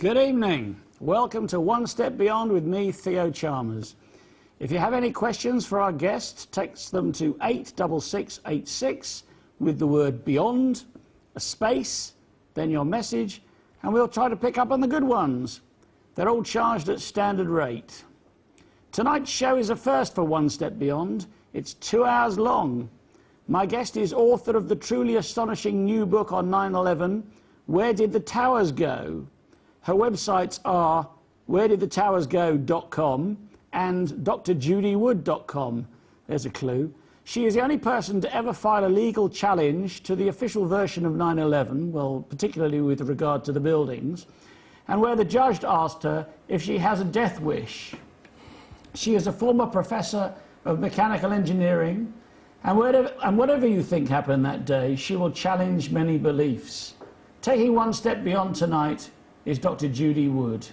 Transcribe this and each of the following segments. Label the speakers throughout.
Speaker 1: Good evening. Welcome to One Step Beyond with me, Theo Chalmers. If you have any questions for our guests, text them to 86686 with the word beyond, a space, then your message, and we'll try to pick up on the good ones. They're all charged at standard rate. Tonight's show is a first for One Step Beyond. It's 2 hours long. My guest is author of the truly astonishing new book on 9/11, Where Did the Towers Go? Her websites are wheredidthetowersgo.com and drjudywood.com. There's a clue. She is the only person to ever file a legal challenge to the official version of 9/11, well, particularly with regard to the buildings, and where the judge asked her if she has a death wish. She is a former professor of mechanical engineering, and whatever you think happened that day, she will challenge many beliefs. Taking one step beyond tonight is Dr. Judy Wood.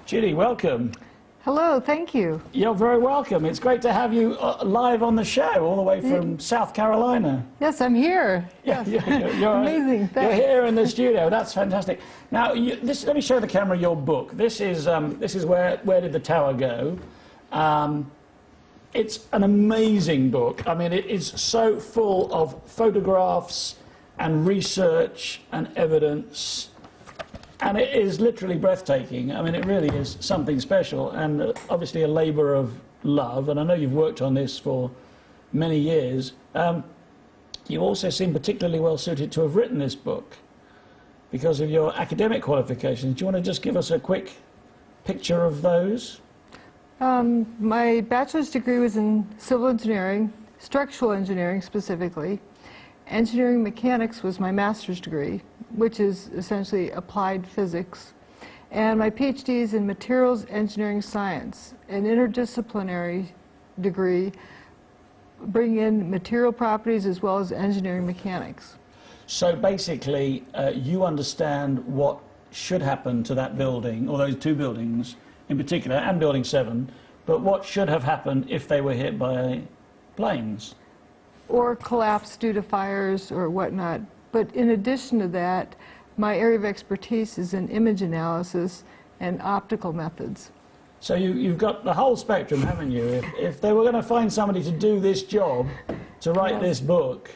Speaker 1: Judy, welcome.
Speaker 2: Hello, thank you.
Speaker 1: You're very welcome. It's great to have you live on the show, all the way from South Carolina.
Speaker 2: Yes, I'm here.
Speaker 1: Yeah,
Speaker 2: yes.
Speaker 1: you're
Speaker 2: Amazing.
Speaker 1: You're here in the studio. That's fantastic. Now, let me show the camera your book. This is Where Did the Tower Go? It's an amazing book. I mean, it is so full of photographs and research and evidence. And it is literally breathtaking. I mean, it really is something special, and obviously a labour of love. And I know you've worked on this for many years. You also seem particularly well suited to have written this book because of your academic qualifications. Do you want to just give us a quick picture of those?
Speaker 2: My bachelor's degree was in civil engineering, structural engineering specifically. Engineering mechanics was my master's degree, which is essentially applied physics. And my PhD is in materials engineering science, an interdisciplinary degree, bringing in material properties as well as engineering mechanics.
Speaker 1: So basically, you understand what should happen to that building, or those two buildings in particular, and Building 7, but what should have happened if they were hit by planes?
Speaker 2: Or collapse due to fires or whatnot. But in addition to that, my area of expertise is in image analysis and optical methods.
Speaker 1: So you've got the whole spectrum, haven't you? If they were going to find somebody to do this job, to write this book,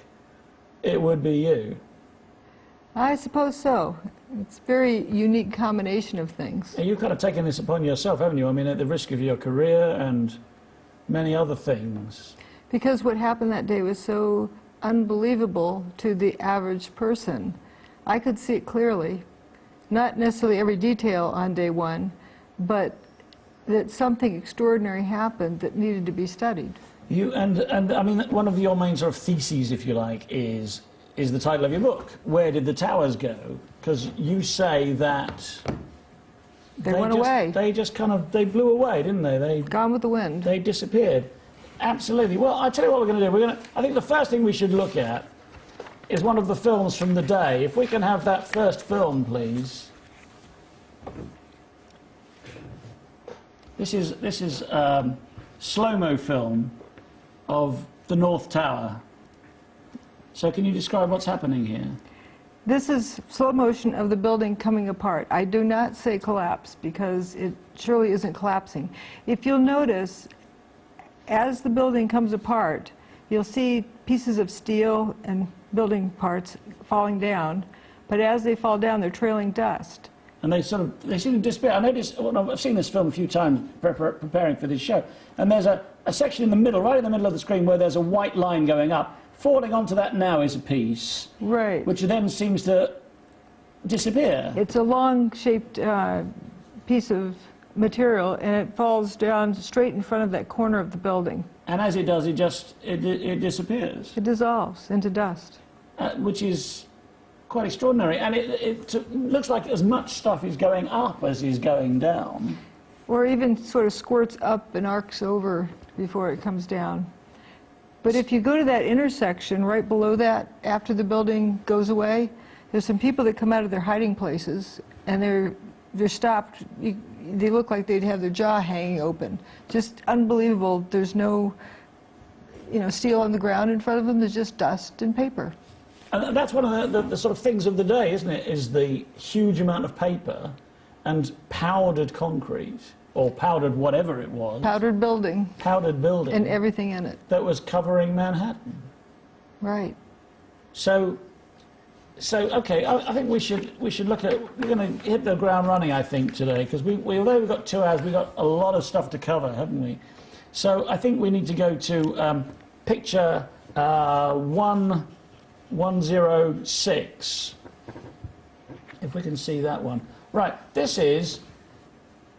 Speaker 1: it would be you.
Speaker 2: I suppose so. It's a very unique combination of things.
Speaker 1: And you've kind of taken this upon yourself, haven't you? I mean, at the risk of your career and many other things.
Speaker 2: Because what happened that day was so unbelievable to the average person. I could see it clearly, not necessarily every detail on day one, but that something extraordinary happened that needed to be studied.
Speaker 1: And I mean, one of your main sort of theses, if you like, is the title of your book, Where Did the Towers Go? Because you say that
Speaker 2: they went away.
Speaker 1: They blew away, didn't they?
Speaker 2: Gone with the wind.
Speaker 1: They disappeared. Absolutely. Well, I'll tell you what we're going to do. I think the first thing we should look at is one of the films from the day. If we can have that first film, please. This is slow-mo film of the North Tower. So can you describe what's happening here?
Speaker 2: This is slow motion of the building coming apart. I do not say collapse because it surely isn't collapsing. If you'll notice, as the building comes apart, you'll see pieces of steel and building parts falling down, but as they fall down, they're trailing dust.
Speaker 1: And they seem to disappear. I noticed, I've seen this film a few times preparing for this show, and there's a section in the middle, right in the middle of the screen, where there's a white line going up. Falling onto that now is a piece,
Speaker 2: right,
Speaker 1: which then seems to disappear.
Speaker 2: It's a long-shaped piece of material, and it falls down straight in front of that corner of the building.
Speaker 1: And as it does, it disappears.
Speaker 2: It dissolves into dust.
Speaker 1: Which is quite extraordinary. And it looks like as much stuff is going up as is going down.
Speaker 2: Or even sort of squirts up and arcs over before it comes down. But if you go to that intersection right below that, after the building goes away, there's some people that come out of their hiding places, and they're stopped. They look like they'd have their jaw hanging open. Just unbelievable. There's no, steel on the ground in front of them. There's just dust and paper.
Speaker 1: And that's one of the sort of things of the day, isn't it? Is the huge amount of paper and powdered concrete, or powdered whatever it was,
Speaker 2: Powdered building
Speaker 1: powdered building
Speaker 2: and everything in it.
Speaker 1: that was covering Manhattan.
Speaker 2: Right.
Speaker 1: So okay, I think we should look at. We're going to hit the ground running, I think, today, because although we've got 2 hours, we've got a lot of stuff to cover, haven't we? So I think we need to go to picture 106. If we can see that one. Right, this is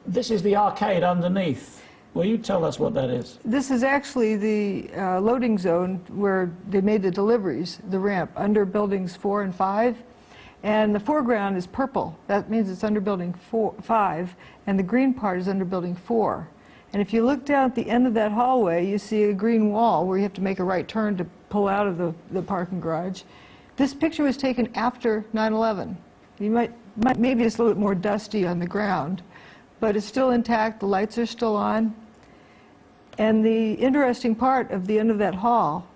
Speaker 1: the arcade underneath. Will you tell us what that is?
Speaker 2: This is actually the loading zone where they made the deliveries, the ramp, under buildings 4 and 5. And the foreground is purple. That means it's under building 5, and the green part is under building 4. And if you look down at the end of that hallway, you see a green wall where you have to make a right turn to pull out of the parking garage. This picture was taken after 9/11. You maybe it's a little bit more dusty on the ground, but it's still intact, the lights are still on. And the interesting part of the end of that hall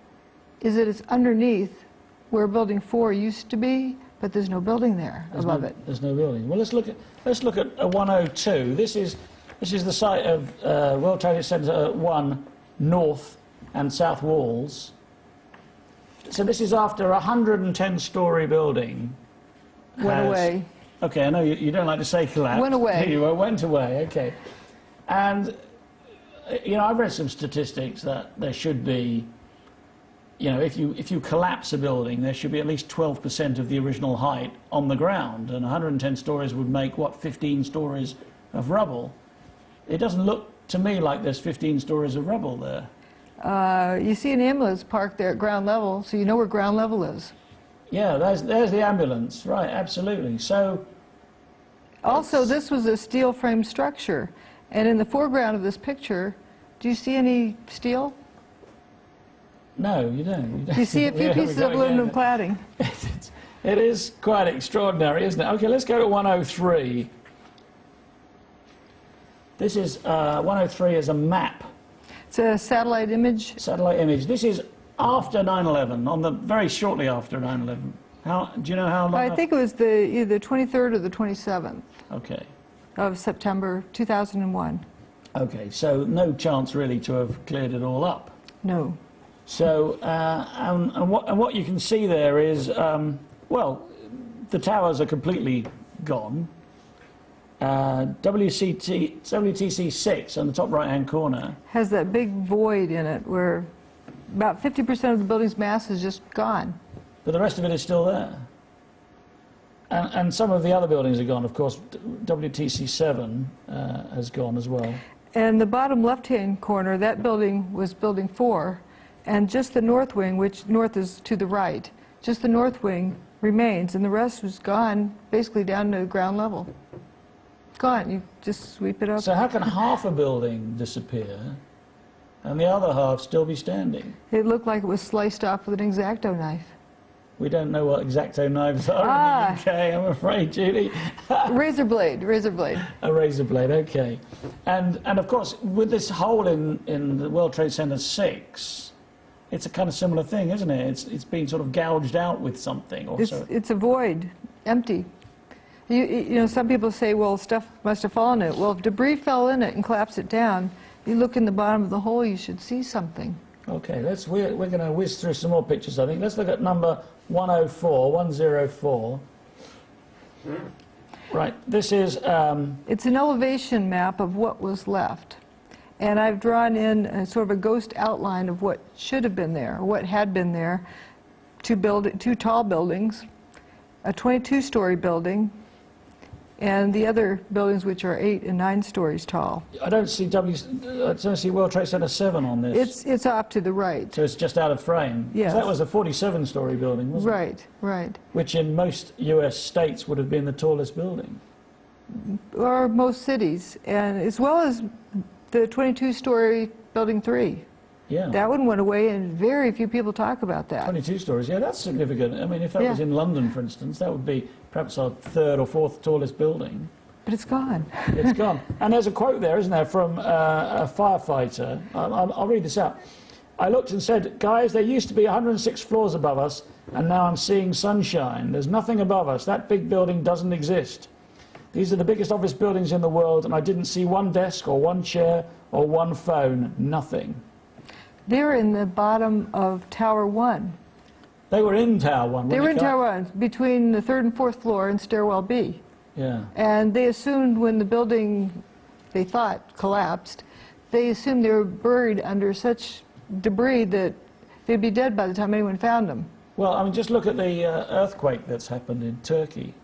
Speaker 2: is that it's underneath where building 4 used to be, but there's no building there above it.
Speaker 1: There's no building. Well, let's look at 102. This is the site of World Trade Center 1 north and south walls. So this is after a 110-story building
Speaker 2: Went away.
Speaker 1: Okay, I know you don't like to say collapse.
Speaker 2: Went away.
Speaker 1: You went away, okay. And, I've read some statistics that there should be, if you collapse a building, there should be at least 12% of the original height on the ground. And 110 stories would make, 15 stories of rubble. It doesn't look to me like there's 15 stories of rubble there.
Speaker 2: You see an ambulance parked there at ground level, so you know where ground level is.
Speaker 1: Yeah, there's the ambulance, right, absolutely. So,
Speaker 2: also, this was a steel frame structure, and in the foreground of this picture, do you see any steel?
Speaker 1: No, you don't.
Speaker 2: You see a few pieces of aluminum cladding.
Speaker 1: It is quite extraordinary, isn't it? Okay, let's go to 103. This is 103 is a map.
Speaker 2: It's a satellite image.
Speaker 1: Satellite image. This is after 9/11, very shortly after 9/11. Do you know how long?
Speaker 2: I think it was either the 23rd or the 27th.
Speaker 1: Okay.
Speaker 2: Of September 2001.
Speaker 1: Okay, so no chance really to have cleared it all up.
Speaker 2: No.
Speaker 1: So, and what you can see there is, the towers are completely gone. WTC 6 on the top right-hand corner
Speaker 2: has that big void in it where about 50% of the building's mass is just gone.
Speaker 1: But the rest of it is still there. And some of the other buildings are gone. Of course, WTC 7 has gone as well.
Speaker 2: And the bottom left-hand corner, that building was building 4, and just the north wing, which north is to the right, just the north wing remains, and the rest was gone basically down to ground level. Gone. You just sweep it up.
Speaker 1: So how can half a building disappear and the other half still be standing?
Speaker 2: It looked like it was sliced off with an X-Acto knife.
Speaker 1: We don't know what X-Acto knives are in the UK, I'm afraid, Judy.
Speaker 2: Razor blade.
Speaker 1: A razor blade, okay. And of course, with this hole in the World Trade Center 6, it's a kind of similar thing, isn't it? It's been sort of gouged out with something.
Speaker 2: It's a void, empty. Some people say, well, stuff must have fallen in it. Well, if debris fell in it and collapsed it down, you look in the bottom of the hole, you should see something.
Speaker 1: Okay, we're going to whiz through some more pictures, I think. Let's look at number 104. Right, this is...
Speaker 2: It's an elevation map of what was left. And I've drawn in sort of a ghost outline of what should have been there, or what had been there. Two tall buildings, a 22-story building, and the other buildings which are 8 and 9 stories tall.
Speaker 1: I don't see World Trade Center 7 on this.
Speaker 2: It's off to the right.
Speaker 1: So it's just out of frame.
Speaker 2: Yes.
Speaker 1: That was a 47-story building, wasn't it?
Speaker 2: Right.
Speaker 1: Which in most U.S. states would have been the tallest building.
Speaker 2: Or most cities, and as well as the 22-story building 3.
Speaker 1: Yeah.
Speaker 2: That one went away, and very few people talk about that.
Speaker 1: 22 stories, yeah, that's significant. I mean, if that was in London, for instance, that would be perhaps our 3rd or 4th tallest building.
Speaker 2: But it's gone.
Speaker 1: It's gone. And there's a quote there, isn't there, from a firefighter. I'll read this out. I looked and said, guys, there used to be 106 floors above us, and now I'm seeing sunshine. There's nothing above us. That big building doesn't exist. These are the biggest office buildings in the world, and I didn't see one desk or one chair or one phone, nothing.
Speaker 2: They're in the bottom of Tower 1.
Speaker 1: They were in Tower 1.
Speaker 2: They were in Tower 1, between the 3rd and 4th floor and stairwell B.
Speaker 1: Yeah.
Speaker 2: And they assumed when the building, they thought, collapsed, they assumed they were buried under such debris that they'd be dead by the time anyone found them.
Speaker 1: Well, I mean, just look at the earthquake that's happened in Turkey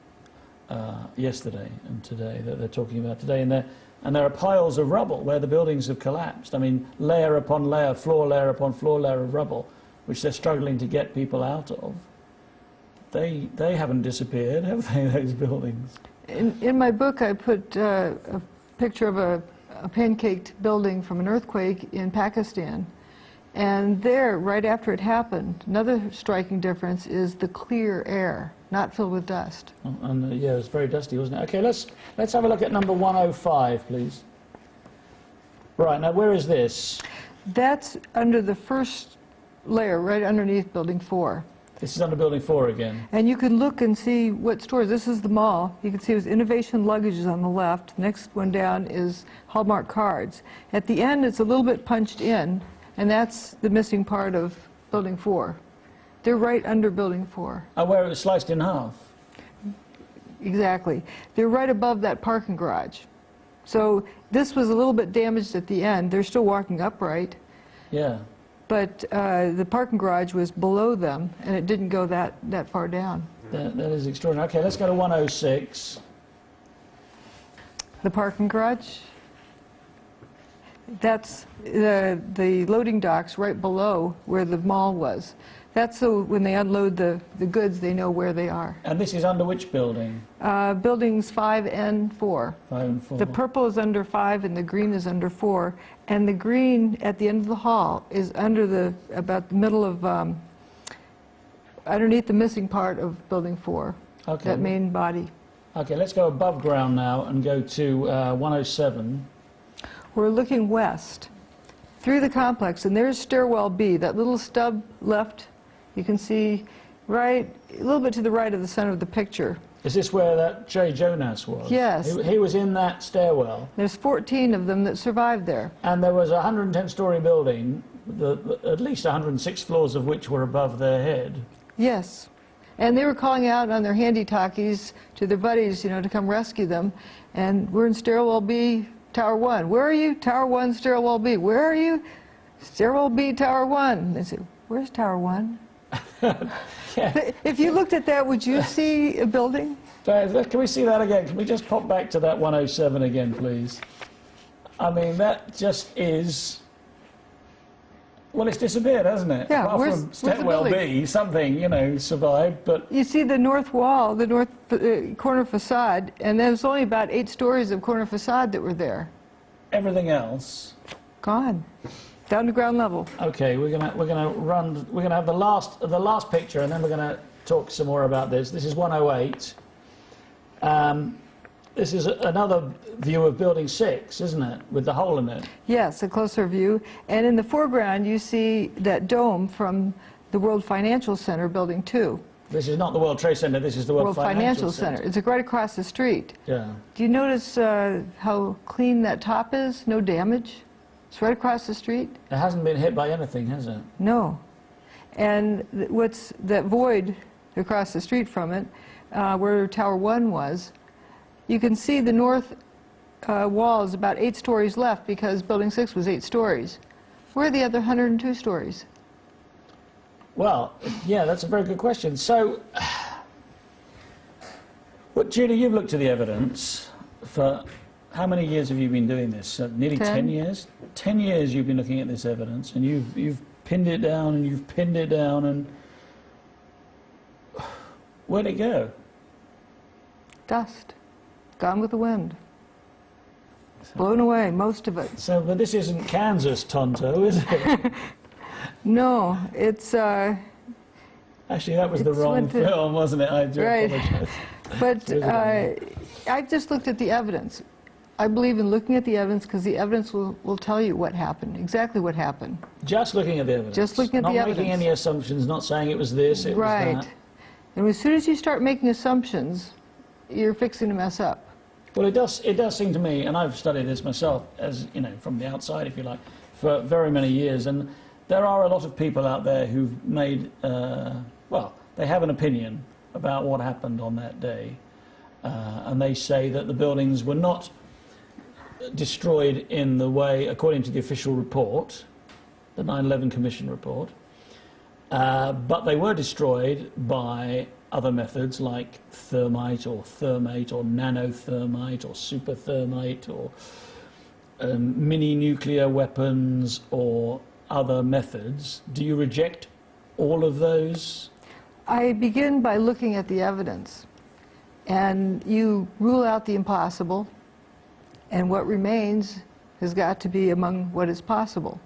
Speaker 1: yesterday and today, that they're talking about today, and there are piles of rubble where the buildings have collapsed. I mean, layer upon layer, floor layer upon floor layer of rubble, which they're struggling to get people out of. They haven't disappeared, have they, those buildings?
Speaker 2: In my book, I put a picture of a pancaked building from an earthquake in Pakistan. And there, right after it happened, another striking difference is the clear air, not filled with dust.
Speaker 1: Oh, and yeah, it was very dusty, wasn't it? Okay, let's have a look at number 105, please. Right, now where is this?
Speaker 2: That's under the first layer, right underneath Building 4.
Speaker 1: This is under Building 4 again.
Speaker 2: And you can look and see what stores. This is the mall. You can see there's Innovation Luggages on the left. The next one down is Hallmark Cards. At the end, it's a little bit punched in, and that's the missing part of Building 4. They're right under Building 4.
Speaker 1: Oh, where it was sliced in half?
Speaker 2: Exactly. They're right above that parking garage. So this was a little bit damaged at the end. They're still walking upright.
Speaker 1: Yeah.
Speaker 2: But the parking garage was below them, and it didn't go that far down.
Speaker 1: That is extraordinary. Okay, let's go to 106.
Speaker 2: The parking garage? That's the loading docks right below where the mall was. That's so when they unload the goods, they know where they are.
Speaker 1: And this is under which building?
Speaker 2: Buildings 5 and 4.
Speaker 1: 5 and 4.
Speaker 2: The purple is under 5 and the green is under 4. And the green at the end of the hall is under about the middle of, underneath the missing part of Building 4,
Speaker 1: Okay.
Speaker 2: that main body.
Speaker 1: Okay, let's go above ground now and go to 107.
Speaker 2: We're looking west through the complex, and there's stairwell B, that little stub left. You can see right, a little bit to the right of the center of the picture.
Speaker 1: Is this where that J. Jonas was?
Speaker 2: Yes.
Speaker 1: He was in that stairwell.
Speaker 2: There's 14 of them that survived there.
Speaker 1: And there was a 110-story building, at least 106 floors of which were above their head.
Speaker 2: Yes. And they were calling out on their handy-talkies to their buddies, you know, to come rescue them. And we're in stairwell B, Tower 1. Where are you? Tower 1, stairwell B. Where are you? Stairwell B, Tower 1. They said, where's Tower 1?
Speaker 1: Yeah.
Speaker 2: If you looked at that, would you see a building?
Speaker 1: Can we see that again? Can we just pop back to that 107 again, please? I mean, that just is... Well, it's disappeared, hasn't it?
Speaker 2: Yeah,
Speaker 1: Apart
Speaker 2: where's
Speaker 1: from
Speaker 2: the
Speaker 1: Stairwell
Speaker 2: building?
Speaker 1: B, something, you know, survived, but...
Speaker 2: You see the north wall, the north corner facade, and there's only about 8 stories of corner facade that were there.
Speaker 1: Everything else...
Speaker 2: Gone. Down to ground level.
Speaker 1: Okay, we're gonna have the last picture, and then we're gonna talk some more about this. This is 108. This is another view of Building 6, isn't it, with the hole in it?
Speaker 2: Yes, a closer view. And in the foreground, you see that dome from the World Financial Center, Building 2.
Speaker 1: This is not the World Trade Center. This is the World Financial Center.
Speaker 2: It's right across the street.
Speaker 1: Yeah.
Speaker 2: Do you notice how clean that top is? No damage. It's right across the street.
Speaker 1: It hasn't been hit by anything, has it?
Speaker 2: No. And what's that void across the street from it, where Tower 1 was, you can see the north wall is about 8 stories left because Building 6 was 8 stories. Where are the other 102 stories?
Speaker 1: Well, yeah, that's a very good question. So, well, Judy, you've looked at the evidence for how many years have you been doing this? Nearly 10 years? 10 years you've been looking at this evidence, and you've pinned it down, and you've pinned it down, and where'd it go?
Speaker 2: Dust. Gone with the wind. Blown away, most of it.
Speaker 1: So, but this isn't Kansas, Tonto, is it?
Speaker 2: No, it's...
Speaker 1: Actually, that was the wrong film, wasn't it? I do apologize.
Speaker 2: But I've just looked at the evidence. I believe in looking at the evidence because the evidence will tell you what happened, exactly what happened.
Speaker 1: Just looking at the evidence.
Speaker 2: Just looking at the evidence.
Speaker 1: Not making any assumptions, not saying it was this, it was that.
Speaker 2: And as soon as you start making assumptions, you're fixing to mess up.
Speaker 1: Well, it does seem to me, and I've studied this myself, as you know, from the outside, if you like, for very many years, and there are a lot of people out there who've made, well, they have an opinion about what happened on that day, and they say that the buildings were not destroyed in the way, according to the official report, the 9/11 Commission report, but they were destroyed by other methods like thermite or thermate or nanothermite or superthermite or mini nuclear weapons or other methods. Do you reject all of those?
Speaker 2: I begin by looking at the evidence, and you rule out the impossible, and what remains has got to be among what is possible.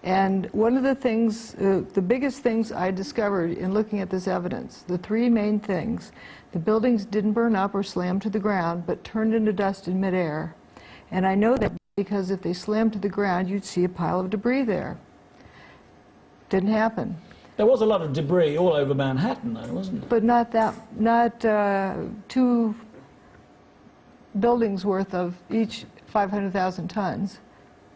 Speaker 2: And one of the things, the biggest things I discovered in looking at this evidence, the three main things: the buildings didn't burn up or slam to the ground, but turned into dust in midair. And I know that because if they slammed to the ground, you'd see a pile of debris there. Didn't happen.
Speaker 1: There was a lot of debris all over Manhattan, though, wasn't there?
Speaker 2: But not 2 buildings worth of each 500,000 tons,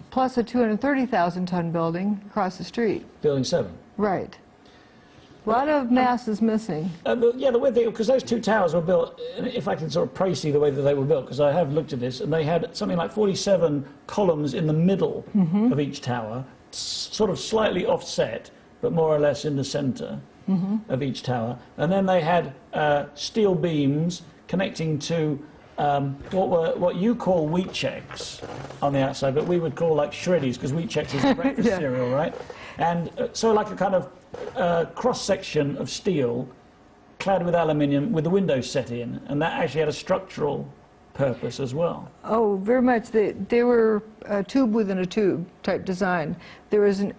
Speaker 2: plus a 230,000-ton building across the street.
Speaker 1: Building 7.
Speaker 2: Right. A lot of mass is missing.
Speaker 1: Yeah, the weird thing, because those 2 towers were built, if I can sort of praise you the way that they were built, because I have looked at this, and they had something like 47 columns in the middle of each tower, sort of slightly offset, but more or less in the center of each tower. And then they had steel beams connecting to what you call wheat checks on the outside, but we would call like shreddies, because wheat checks is breakfast
Speaker 2: Yeah.
Speaker 1: cereal, right? And so like a kind of cross-section of steel clad with aluminium with the windows set in, and that actually had a structural purpose as well.
Speaker 2: Oh, very much. They were a tube within a tube type design. There was an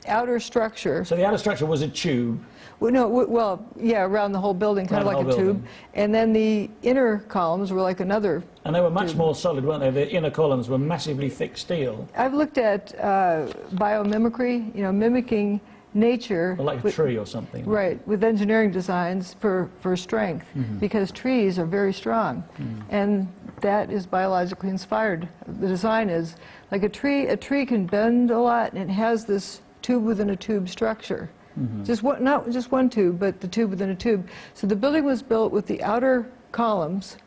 Speaker 2: outer structure.
Speaker 1: So the outer structure was a tube.
Speaker 2: Well, no, well, yeah, around the whole building, kind of
Speaker 1: Around
Speaker 2: like
Speaker 1: the
Speaker 2: a
Speaker 1: whole
Speaker 2: tube.
Speaker 1: building.
Speaker 2: And then the inner columns were like another.
Speaker 1: And they were much more solid, weren't they? The inner columns were massively thick steel.
Speaker 2: I've looked at biomimicry, you know, mimicking nature.
Speaker 1: Or like a tree or something.
Speaker 2: Right, with engineering designs for strength, because trees are very strong, and that is biologically inspired. The design is like a tree can bend a lot, and it has this tube within a tube structure. Not just one tube, but the tube within a tube. So the building was built with the outer columns,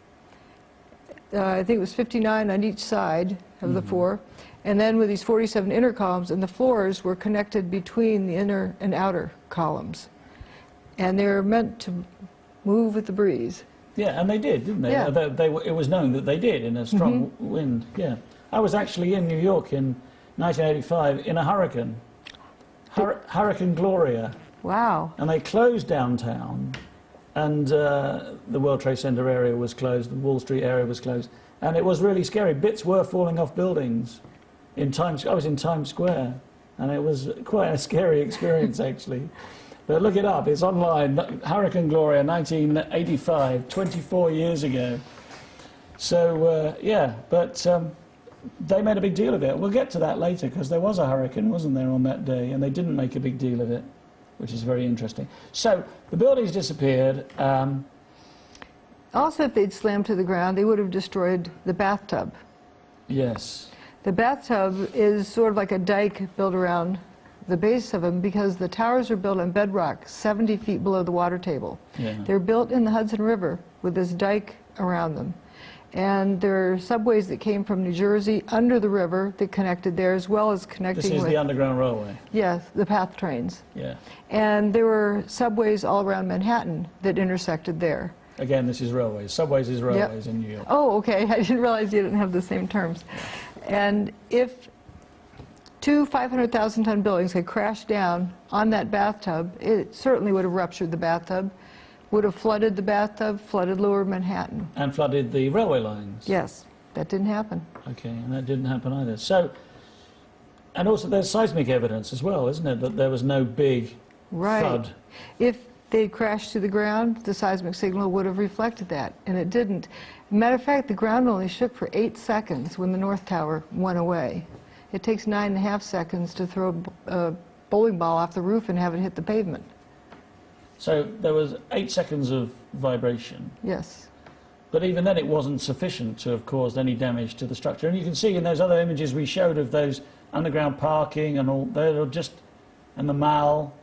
Speaker 2: I think it was 59 on each side of the 4, and then with these 47 inner columns, and the floors were connected between the inner and outer columns. And they're meant to move with the breeze.
Speaker 1: Yeah, and they did, didn't they?
Speaker 2: Yeah.
Speaker 1: It was known that they did in a strong wind. Yeah, I was actually in New York in 1985 in a hurricane, Hurricane Gloria,
Speaker 2: Wow.
Speaker 1: and they closed downtown, and the World Trade Center area was closed, the Wall Street area was closed, and it was really scary. Bits were falling off buildings. I was in Times Square, and it was quite a scary experience actually. But look it up, it's online, Hurricane Gloria, 1985, 24 years ago. So, yeah, but they made a big deal of it. We'll get to that later, because there was a hurricane, wasn't there, on that day, and they didn't make a big deal of it, which is very interesting. So, the buildings disappeared.
Speaker 2: Also, if they'd slammed to the ground, they would have destroyed the bathtub.
Speaker 1: Yes.
Speaker 2: The bathtub is sort of like a dike built around the base of them, because the towers are built on bedrock 70 feet below the water table.
Speaker 1: Yeah.
Speaker 2: They're built in the Hudson River with this dike around them. And there are subways that came from New Jersey under the river that connected there, as well as connecting
Speaker 1: This is
Speaker 2: with,
Speaker 1: the Underground Railway.
Speaker 2: yes, the PATH trains.
Speaker 1: Yeah.
Speaker 2: And there were subways all around Manhattan that intersected there.
Speaker 1: Again, this is railways. Subways is railways in New York.
Speaker 2: Oh, okay. I didn't realize you didn't have the same terms. And if 2 500,000-ton buildings had crashed down on that bathtub, it certainly would have ruptured the bathtub, would have flooded the bathtub, flooded lower Manhattan.
Speaker 1: And flooded the railway lines.
Speaker 2: Yes, that didn't happen.
Speaker 1: Okay, and that didn't happen either. So, and also there's seismic evidence as well, isn't it, that there was no big
Speaker 2: Right.
Speaker 1: thud.
Speaker 2: If they'd crashed to the ground, the seismic signal would have reflected that, and it didn't. Matter of fact, the ground only shook for 8 seconds when the North Tower went away. It takes 9.5 seconds to throw a bowling ball off the roof and have it hit the pavement.
Speaker 1: So there was 8 seconds of vibration.
Speaker 2: Yes.
Speaker 1: But even then, it wasn't sufficient to have caused any damage to the structure. And you can see in those other images we showed of those underground parking and all, they're just, and the mall.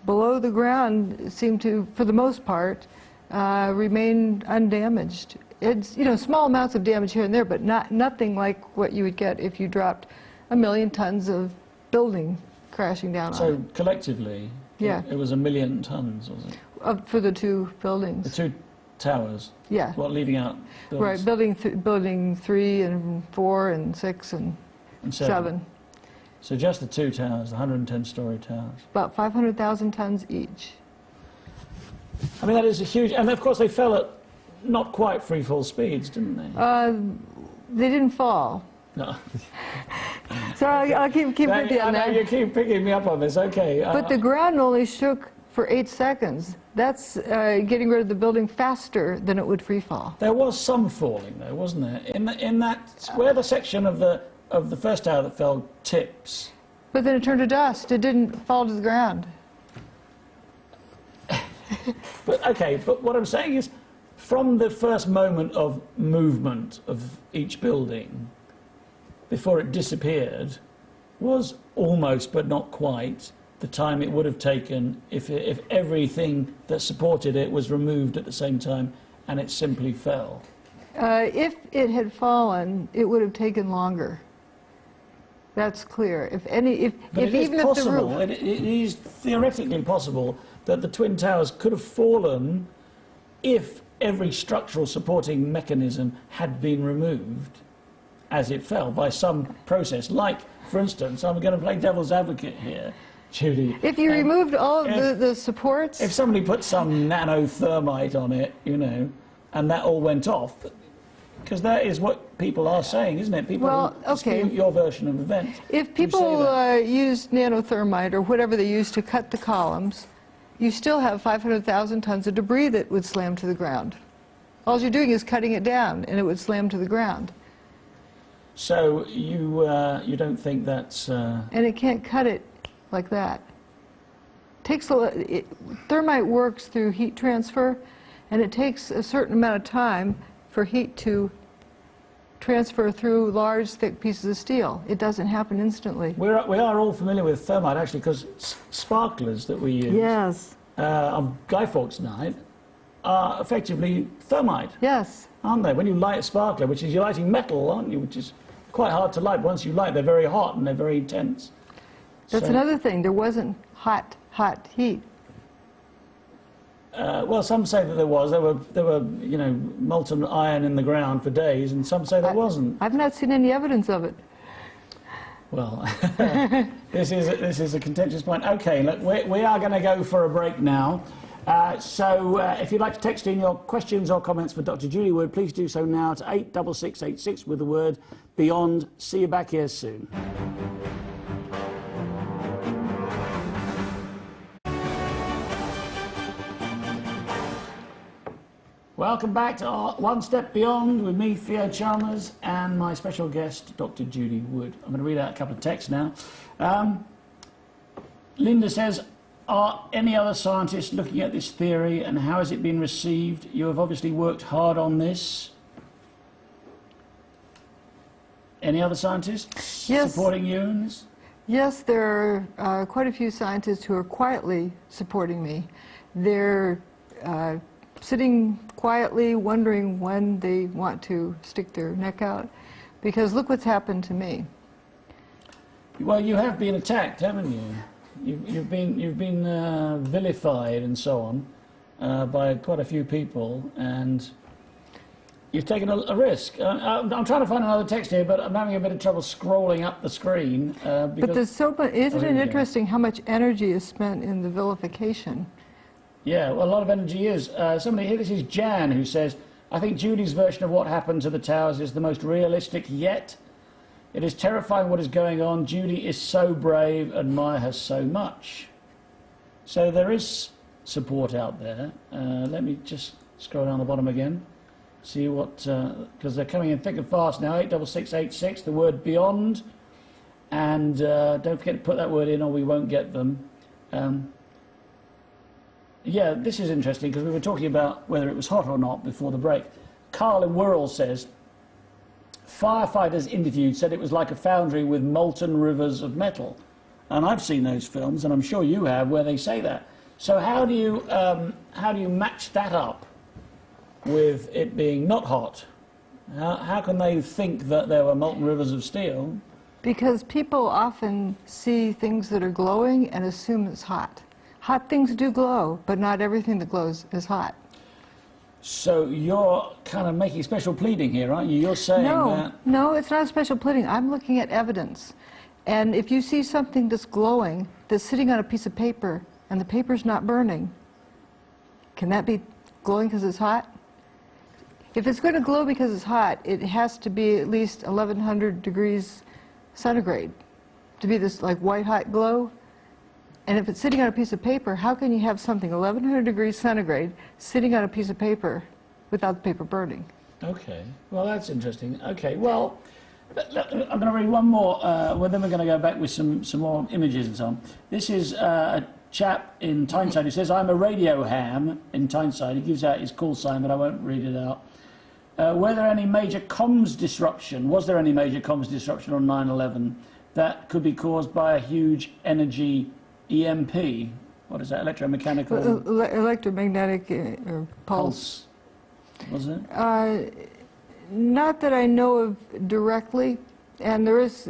Speaker 2: Below the ground seemed to, for the most part, remain undamaged. It's, you know, small amounts of damage here and there, but nothing like what you would get if you dropped 1 million tons of building crashing down on
Speaker 1: So
Speaker 2: it.
Speaker 1: collectively,
Speaker 2: Yeah.
Speaker 1: it was 1 million tons, was it?
Speaker 2: For the two buildings.
Speaker 1: The two towers.
Speaker 2: Yeah.
Speaker 1: What, leaving out buildings?
Speaker 2: Right, building 3 and 4 and 6 and
Speaker 1: And
Speaker 2: 7.
Speaker 1: So just the two towers, the 110-story towers.
Speaker 2: About 500,000 tons each.
Speaker 1: I mean, that is a huge... And of course, they fell at not quite free fall speeds, didn't they?
Speaker 2: They didn't fall.
Speaker 1: No.
Speaker 2: So I'll keep with you
Speaker 1: I
Speaker 2: on
Speaker 1: know
Speaker 2: that.
Speaker 1: you keep picking me up on this. Okay.
Speaker 2: But the ground only shook for 8 seconds. That's getting rid of the building faster than it would free fall.
Speaker 1: There was some falling, though, wasn't there? In that where the section of the first tower that fell tips.
Speaker 2: But then it turned to dust. It didn't fall to the ground.
Speaker 1: But okay. But what I'm saying is, from the first moment of movement of each building, before it disappeared, was almost, but not quite, the time it would have taken if everything that supported it was removed at the same time and it simply fell.
Speaker 2: If it had fallen, it would have taken longer. That's clear. But
Speaker 1: it is
Speaker 2: even
Speaker 1: possible,
Speaker 2: if the roof,
Speaker 1: it is theoretically possible that the Twin Towers could have fallen if every structural supporting mechanism had been removed as it fell by some process. Like, for instance, I'm going to play devil's advocate here, Judy.
Speaker 2: if you removed all of the supports,
Speaker 1: If somebody put some nanothermite on it, you know, and that all went off, because that is what people are saying, isn't it? People
Speaker 2: Well,
Speaker 1: who dispute
Speaker 2: okay.
Speaker 1: your version of events.
Speaker 2: if
Speaker 1: who say
Speaker 2: people
Speaker 1: that.
Speaker 2: used nanothermite or whatever they used to cut the columns, you still have 500,000 tons of debris that would slam to the ground. All you're doing is cutting it down, and it would slam to the ground.
Speaker 1: So you don't think that's...
Speaker 2: And it can't cut it like that. Thermite works through heat transfer, and it takes a certain amount of time for heat to transfer through large, thick pieces of steel. It doesn't happen instantly.
Speaker 1: We are all familiar with thermite, actually, because sparklers that we use
Speaker 2: Yes,
Speaker 1: on Guy Fawkes Night are effectively thermite,
Speaker 2: yes.
Speaker 1: aren't they? When you light a sparkler, which is you're lighting metal, aren't you? Which is quite hard to light. Once you light, they're very hot and they're very intense.
Speaker 2: That's
Speaker 1: So-
Speaker 2: another thing. There wasn't hot heat.
Speaker 1: Well, some say that there was. There were, you know, molten iron in the ground for days, and some say there wasn't.
Speaker 2: I've not seen any evidence of it.
Speaker 1: Well, this is a contentious point. Okay, look, we are going to go for a break now. So if you'd like to text in your questions or comments for Dr. Judy Wood, please do so now to 86686 with the word BEYOND. See you back here soon. Welcome back to our One Step Beyond with me, Theo Chalmers, and my special guest, Dr. Judy Wood. I'm going to read out a couple of texts now. Linda says, are any other scientists looking at this theory and how has it been received? You have obviously worked hard on this. Any other scientists
Speaker 2: Yes.
Speaker 1: supporting you in this?
Speaker 2: Yes, there are quite a few scientists who are quietly supporting me. They're sitting quietly wondering when they want to stick their neck out, because look what's happened to me.
Speaker 1: Well, you have been attacked, haven't you? You've been vilified and so on by quite a few people, and you've taken a risk. I'm trying to find another text here, but I'm having a bit of trouble scrolling up the screen.
Speaker 2: But
Speaker 1: Because,
Speaker 2: there's so much, isn't
Speaker 1: here
Speaker 2: it
Speaker 1: we go.
Speaker 2: interesting how much energy is spent in the vilification?
Speaker 1: yeah, well, a lot of energy is. Somebody here, this is Jan, who says, I think Judy's version of what happened to the towers is the most realistic yet. It is terrifying what is going on. Judy is so brave, admire her so much. So there is support out there. Let me just scroll down the bottom again. See what, because they're coming in thick and fast now, 86686, the word BEYOND. And don't forget to put that word in or we won't get them. Yeah, this is interesting because we were talking about whether it was hot or not before the break. Carl in Wirral says, firefighters interviewed said it was like a foundry with molten rivers of metal. And I've seen those films, and I'm sure you have, where they say that. So how do you match that up with it being not hot? How can they think that there were molten rivers of steel?
Speaker 2: Because people often see things that are glowing and assume it's hot. Hot things do glow, but not everything that glows is hot.
Speaker 1: So you're kind of making special pleading here, aren't you? You're saying that...
Speaker 2: No, it's not a special pleading. I'm looking at evidence. And if you see something that's glowing, that's sitting on a piece of paper, and the paper's not burning, can that be glowing because it's hot? If it's going to glow because it's hot, it has to be at least 1100 degrees centigrade to be this like white hot glow. And if it's sitting on a piece of paper, how can you have something 1100 degrees centigrade sitting on a piece of paper without the paper burning?
Speaker 1: Okay, well that's interesting. Okay, well, I'm going to read one more, well, then we're going to go back with some more images and so on. This is a chap in Tyneside who says, I'm a radio ham in Tyneside. He gives out his call sign, but I won't read it out. Was there any major comms disruption on 9/11 that could be caused by a huge energy EMP? What is that, electromechanical?
Speaker 2: Electromagnetic pulse.
Speaker 1: Was it?
Speaker 2: Not that I know of directly, and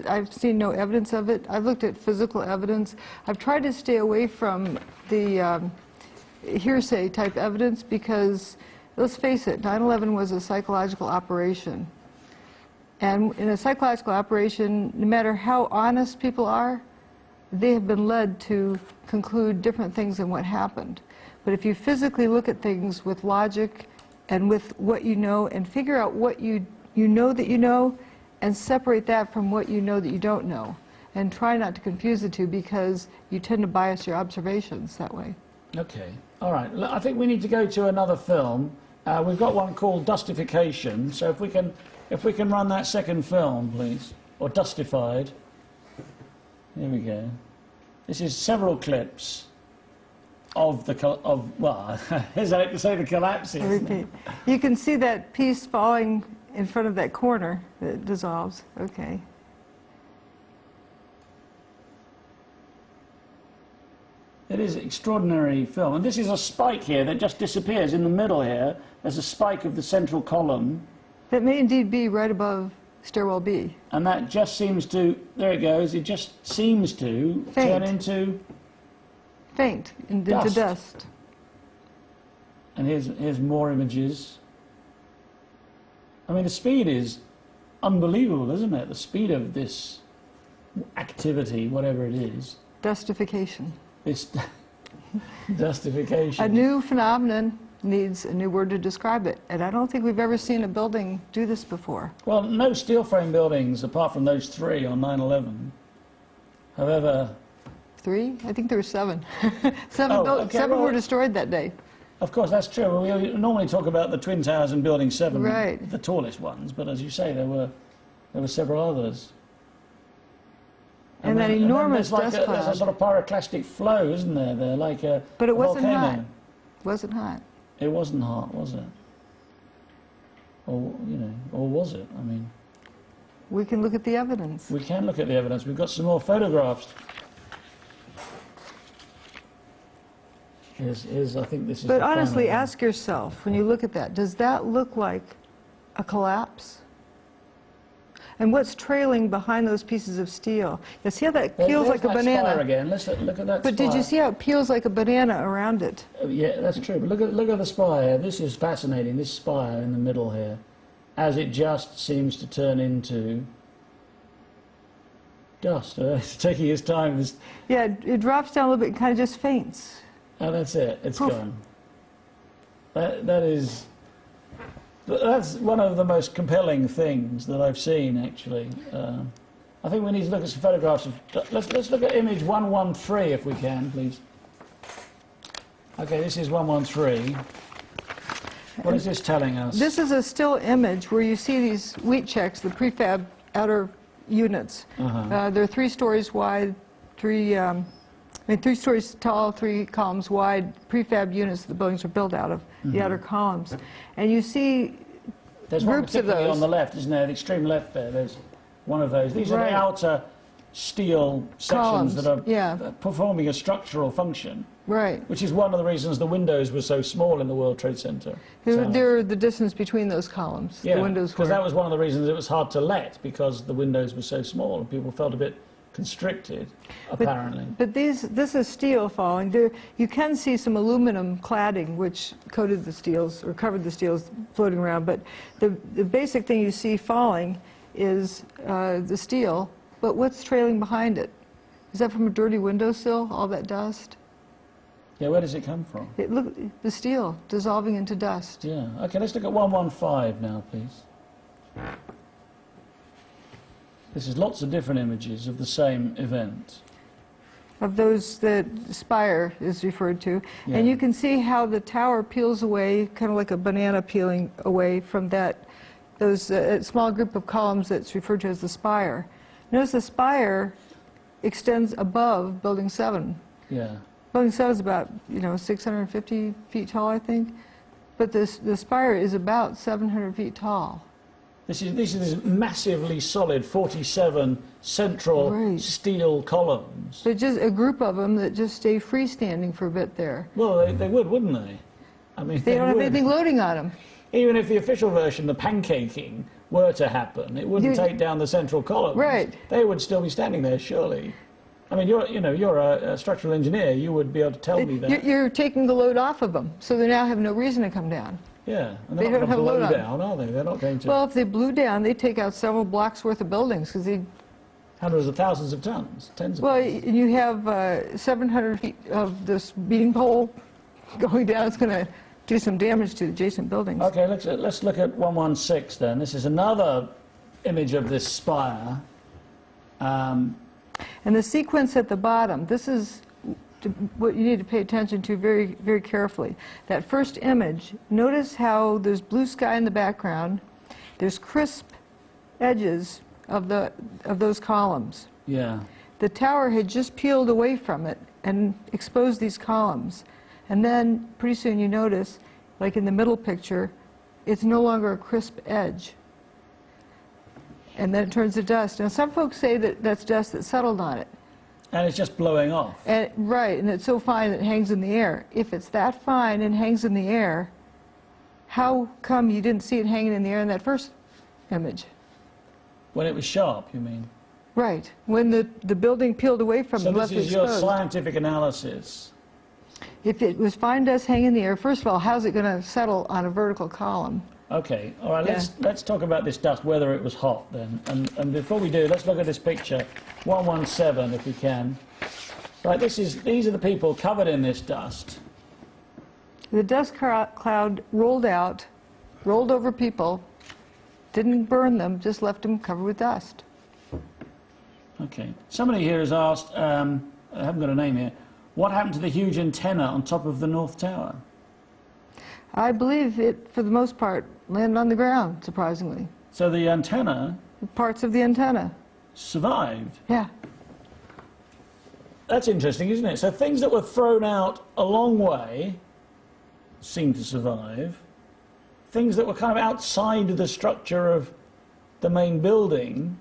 Speaker 2: I've seen no evidence of it. I've looked at physical evidence. I've tried to stay away from the hearsay type evidence because, let's face it, 9/11 was a psychological operation. And in a psychological operation, no matter how honest people are, they have been led to conclude different things than what happened. But if you physically look at things with logic and with what you know and figure out what you know that you know and separate that from what you know that you don't know and try not to confuse the two because you tend to bias your observations that way.
Speaker 1: Okay, all right. I think we need to go to another film. We've got one called Dustification, so if we can run that second film, please, or Dustified. Here we go. This is several clips of well, as I like to say, the collapses.
Speaker 2: Repeat. You can see that piece falling in front of that corner that dissolves. Okay.
Speaker 1: It is an extraordinary film, and this is a spike here that just disappears in the middle here. There's a spike of the central column.
Speaker 2: That may indeed be right above stairwell B.
Speaker 1: And that just seems to, there it goes, it just seems to turn into...
Speaker 2: Faint, into dust.
Speaker 1: And here's more images. I mean, the speed is unbelievable, isn't it? The speed of this activity, whatever it is.
Speaker 2: Dustification.
Speaker 1: This dustification.
Speaker 2: A new phenomenon needs a new word to describe it, and I don't think we've ever seen a building do this before.
Speaker 1: Well, no steel frame buildings, apart from those 3 on 9/11, have ever...
Speaker 2: 3? I think there were 7. Seven were destroyed that day.
Speaker 1: Of course, that's true. We normally talk about the Twin Towers and Building 7,
Speaker 2: right,
Speaker 1: the tallest ones, but as you say, there were several others.
Speaker 2: And that enormous dust cloud.
Speaker 1: There's a sort of pyroclastic flow, isn't there? There, like a
Speaker 2: But it wasn't
Speaker 1: volcano.
Speaker 2: hot. It wasn't hot.
Speaker 1: It wasn't hot, was it? Or or was it? I mean,
Speaker 2: we can look at the evidence.
Speaker 1: We can look at the evidence. We've got some more photographs. I think this is.
Speaker 2: But honestly, ask yourself when you look at that: does that look like a collapse? And what's trailing behind those pieces of steel? You see how that peels like a banana?
Speaker 1: Spire again. Let's look at that.
Speaker 2: But
Speaker 1: spire.
Speaker 2: did you see how it peels like a banana around it?
Speaker 1: Yeah, that's true. But look at the spire. This is fascinating. This spire in the middle here, as it just seems to turn into dust. It's taking its time.
Speaker 2: Yeah, it drops down a little bit and kind of just faints.
Speaker 1: And that's it. It's
Speaker 2: Poof.
Speaker 1: gone. That's one of the most compelling things that I've seen, actually. I think we need to look at some photographs of... Let's look at image 113, if we can, please. Okay, this is 113. What is this telling us?
Speaker 2: This is a still image where you see these wheat checks, the prefab outer units. They're 3 stories wide, 3 stories tall, 3 columns wide, prefab units the buildings are built out of, the outer columns. And you see
Speaker 1: There's one
Speaker 2: groups of
Speaker 1: particularly
Speaker 2: those.
Speaker 1: on the left, isn't there? The extreme left there. There's one of those. These are
Speaker 2: Right.
Speaker 1: the outer steel sections
Speaker 2: Columns,
Speaker 1: that are
Speaker 2: yeah.
Speaker 1: performing a structural function,
Speaker 2: Right.
Speaker 1: which is one of the reasons the windows were so small in the World Trade Center.
Speaker 2: They're the distance between those columns.
Speaker 1: Yeah,
Speaker 2: The windows
Speaker 1: because
Speaker 2: were.
Speaker 1: that was one of the reasons it was hard to let, because the windows were so small and people felt a bit constricted, apparently.
Speaker 2: But this is steel falling. There, you can see some aluminum cladding which coated the steels or covered the steels floating around. But the basic thing you see falling is the steel. But what's trailing behind it? Is that from a dirty windowsill? All that dust?
Speaker 1: Yeah, where does it come from?
Speaker 2: Look, the steel dissolving into dust.
Speaker 1: Yeah. Okay, let's look at 115 now, please. This is lots of different images of the same event.
Speaker 2: Of those that spire is referred to.
Speaker 1: Yeah.
Speaker 2: And you can see how the tower peels away, kind of like a banana peeling away from those small group of columns that's referred to as the spire. Notice the spire extends above Building 7.
Speaker 1: Yeah.
Speaker 2: Building 7 is about, 650 feet tall, I think. But the spire is about 700 feet tall.
Speaker 1: This is these massively solid 47 central
Speaker 2: Right.
Speaker 1: steel columns.
Speaker 2: But just a group of them that just stay freestanding for a bit there.
Speaker 1: Well, they would, wouldn't they? I mean,
Speaker 2: They don't have
Speaker 1: would.
Speaker 2: anything loading on them.
Speaker 1: Even if the official version, the pancaking, were to happen, it wouldn't take down the central columns.
Speaker 2: Right.
Speaker 1: They would still be standing there, surely. I mean, you're a structural engineer. You would be able to tell me that.
Speaker 2: You're taking the load off of them, so they now have no reason to come down.
Speaker 1: Yeah, and
Speaker 2: They
Speaker 1: they're
Speaker 2: don't
Speaker 1: not
Speaker 2: have
Speaker 1: going to
Speaker 2: load
Speaker 1: blow
Speaker 2: on them.
Speaker 1: down, are they? They're not going to.
Speaker 2: Well, if they blew down, they'd take out several blocks worth of buildings, because they.
Speaker 1: Hundreds of thousands of tons, tens of
Speaker 2: Well,
Speaker 1: tons.
Speaker 2: you have 700 feet of this beating pole going down. It's going to do some damage to adjacent buildings.
Speaker 1: Okay, let's look at 116 then. This is another image of this spire.
Speaker 2: And the sequence at the bottom, this is what you need to pay attention to very, very carefully. That first image, notice how there's blue sky in the background. There's crisp edges of those columns.
Speaker 1: Yeah.
Speaker 2: The tower had just peeled away from it and exposed these columns. And then pretty soon you notice, like in the middle picture, it's no longer a crisp edge. And then it turns to dust. Now some folks say that that's dust that settled on it.
Speaker 1: And it's just blowing off.
Speaker 2: Right, and it's so fine that it hangs in the air. If it's that fine and hangs in the air, how come you didn't see it hanging in the air in that first image?
Speaker 1: When it was sharp, you mean?
Speaker 2: Right, when the building peeled away from it,
Speaker 1: So this
Speaker 2: left
Speaker 1: is your
Speaker 2: exposed.
Speaker 1: scientific analysis.
Speaker 2: If it was fine dust hanging in the air, first of all, how's it going to settle on a vertical column?
Speaker 1: Okay, all right,
Speaker 2: Yeah.
Speaker 1: let's talk about this dust, whether it was hot then. And before we do, let's look at this picture, 117 if we can. Right, these are the people covered in this dust.
Speaker 2: The dust cloud rolled out, rolled over people, didn't burn them, just left them covered with dust.
Speaker 1: Okay, somebody here has asked, I haven't got a name here, what happened to the huge antenna on top of the North Tower?
Speaker 2: I believe it, for the most part, landed on the ground, surprisingly.
Speaker 1: So the antenna
Speaker 2: Parts of the antenna.
Speaker 1: survived.
Speaker 2: Yeah.
Speaker 1: That's interesting, isn't it? So things that were thrown out a long way seem to survive. Things that were kind of outside the structure of the main building,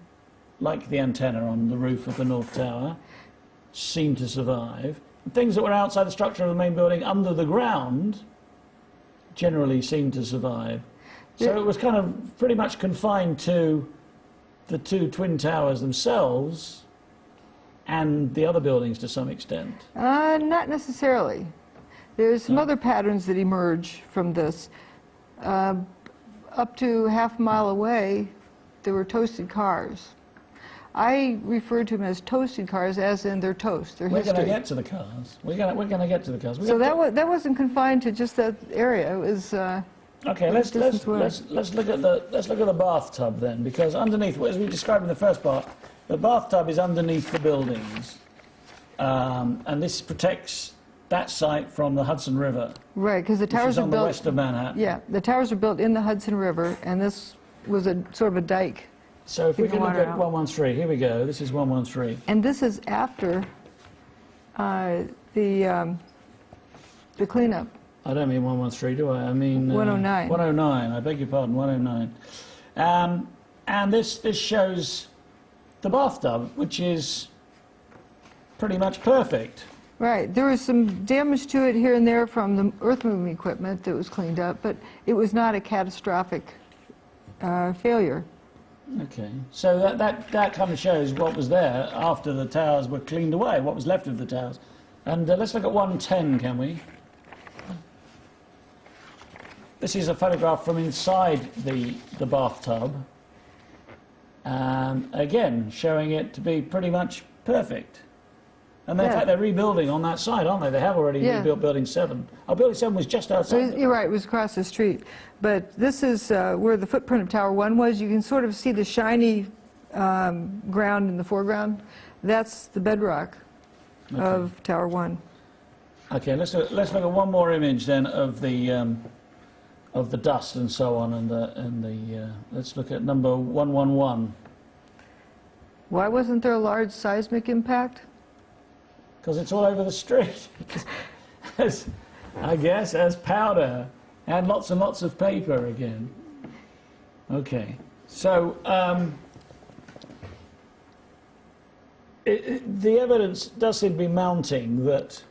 Speaker 1: like the antenna on the roof of the North Tower, seem to survive. And things that were outside the structure of the main building under the ground generally seem to survive. So it was kind of pretty much confined to the two twin towers themselves and the other buildings to some extent.
Speaker 2: Not necessarily. There's some other patterns that emerge from this. Up to half a mile away, there were toasted cars. I refer to them as toasted cars, as in their toast, their
Speaker 1: We're going
Speaker 2: history.
Speaker 1: to get to the cars. We're going to get to the cars.
Speaker 2: So that wasn't confined to just that area. It was.
Speaker 1: Okay, let's look at the bathtub then, because underneath, as we described in the first part, the bathtub is underneath the buildings, and this protects that site from the Hudson River,
Speaker 2: Right, because the
Speaker 1: which
Speaker 2: towers
Speaker 1: is
Speaker 2: are
Speaker 1: on the
Speaker 2: built.
Speaker 1: west of Manhattan.
Speaker 2: Yeah, the towers were built in the Hudson River, and this was a sort of a dike.
Speaker 1: So if we
Speaker 2: Keeping
Speaker 1: can look
Speaker 2: water
Speaker 1: at
Speaker 2: out.
Speaker 1: 113, here we go. This is 113.
Speaker 2: And this is after the cleanup.
Speaker 1: I don't mean 113, do I? I mean
Speaker 2: 109.
Speaker 1: 109. I beg your pardon, 109. And this shows the bathtub, which is pretty much perfect.
Speaker 2: Right. There was some damage to it here and there from the earth-moving equipment that was cleaned up, but it was not a catastrophic failure.
Speaker 1: Okay, so that kind of shows what was there after the towers were cleaned away, what was left of the towers. And let's look at 110, can we? This is a photograph from inside the bathtub. And again, showing it to be pretty much perfect. And in fact, they're rebuilding on that side, aren't they? They have already rebuilt Building 7. Oh, Building 7 was just outside.
Speaker 2: You're right, it was across the street. But this is where the footprint of Tower 1 was. You can sort of see the shiny ground in the foreground. That's the bedrock of Tower 1.
Speaker 1: Okay, let's look at one more image then of the dust and so on, and let's look at number 111.
Speaker 2: Why wasn't there a large seismic impact?
Speaker 1: Because it's all over the street, I guess, as powder, and lots of paper again. Okay, so the evidence does seem to be mounting that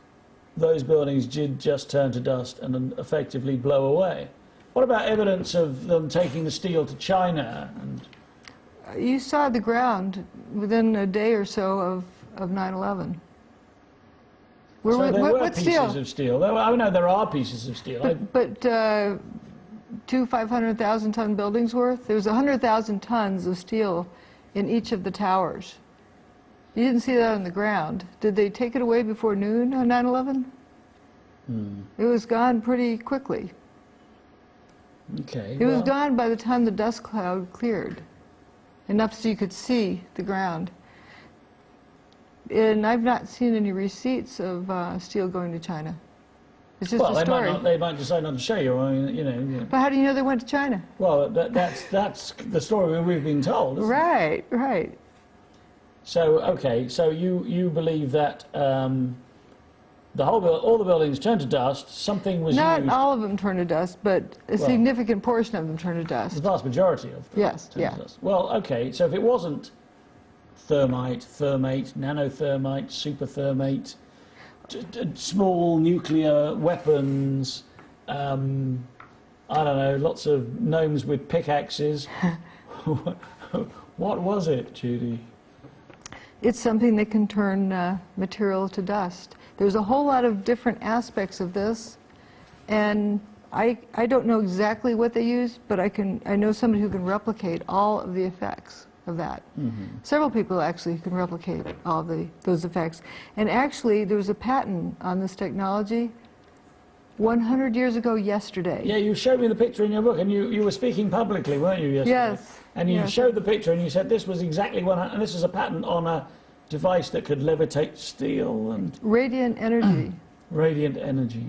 Speaker 1: those buildings did just turn to dust and effectively blow away. What about evidence of them taking the steel to China? And
Speaker 2: You saw the ground within a day or so of 9/11.
Speaker 1: so there were
Speaker 2: what
Speaker 1: pieces of steel. I know there are pieces of steel.
Speaker 2: But 2 500,000-ton buildings worth? There's 100,000 tons of steel in each of the towers. You didn't see that on the ground. Did they take it away before noon on 9/11? It was gone pretty quickly.
Speaker 1: Okay.
Speaker 2: It was gone by the time the dust cloud cleared, enough so you could see the ground. And I've not seen any receipts of steel going to China. It's just a story.
Speaker 1: They might decide not to show you. I mean, you know.
Speaker 2: But how do you know they went to China?
Speaker 1: Well, that's the story we've been told. Isn't it?
Speaker 2: Right, right.
Speaker 1: So okay, so you believe that all the buildings turned to dust. Something was
Speaker 2: Not
Speaker 1: used.
Speaker 2: all of them turned to dust, but a significant portion of them turned to
Speaker 1: The
Speaker 2: dust.
Speaker 1: vast majority of them.
Speaker 2: Yes,
Speaker 1: turned
Speaker 2: yeah.
Speaker 1: to dust. Well, okay, so if it wasn't thermite, nanothermite, superthermate, small nuclear weapons, I don't know, lots of gnomes with pickaxes. What was it, Judy?
Speaker 2: It's something that can turn material to dust. There's a whole lot of different aspects of this, and I don't know exactly what they used, but I know somebody who can replicate all of the effects of that. Several people actually can replicate all of those effects. And actually, there was a patent on this technology 100 years ago yesterday.
Speaker 1: Yeah, you showed me the picture in your book, and you were speaking publicly, weren't you, yesterday?
Speaker 2: Yes.
Speaker 1: And you
Speaker 2: yes.
Speaker 1: showed the picture, and you said this was exactly one, and this is a patent on a device that could levitate steel and
Speaker 2: Radiant energy.
Speaker 1: radiant energy.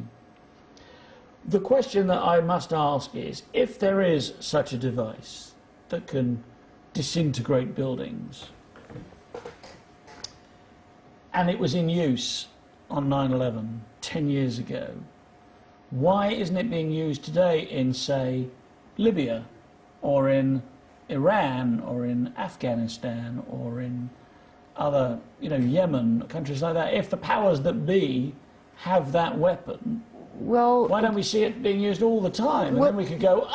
Speaker 1: The question that I must ask is, if there is such a device that can disintegrate buildings, and it was in use on 9/11, 10 years ago, why isn't it being used today in, say, Libya, or in Iran, or in Afghanistan, or in other, Yemen, countries like that? If the powers that be have that weapon,
Speaker 2: Well,
Speaker 1: why don't we see it being used all the time? And then we could go,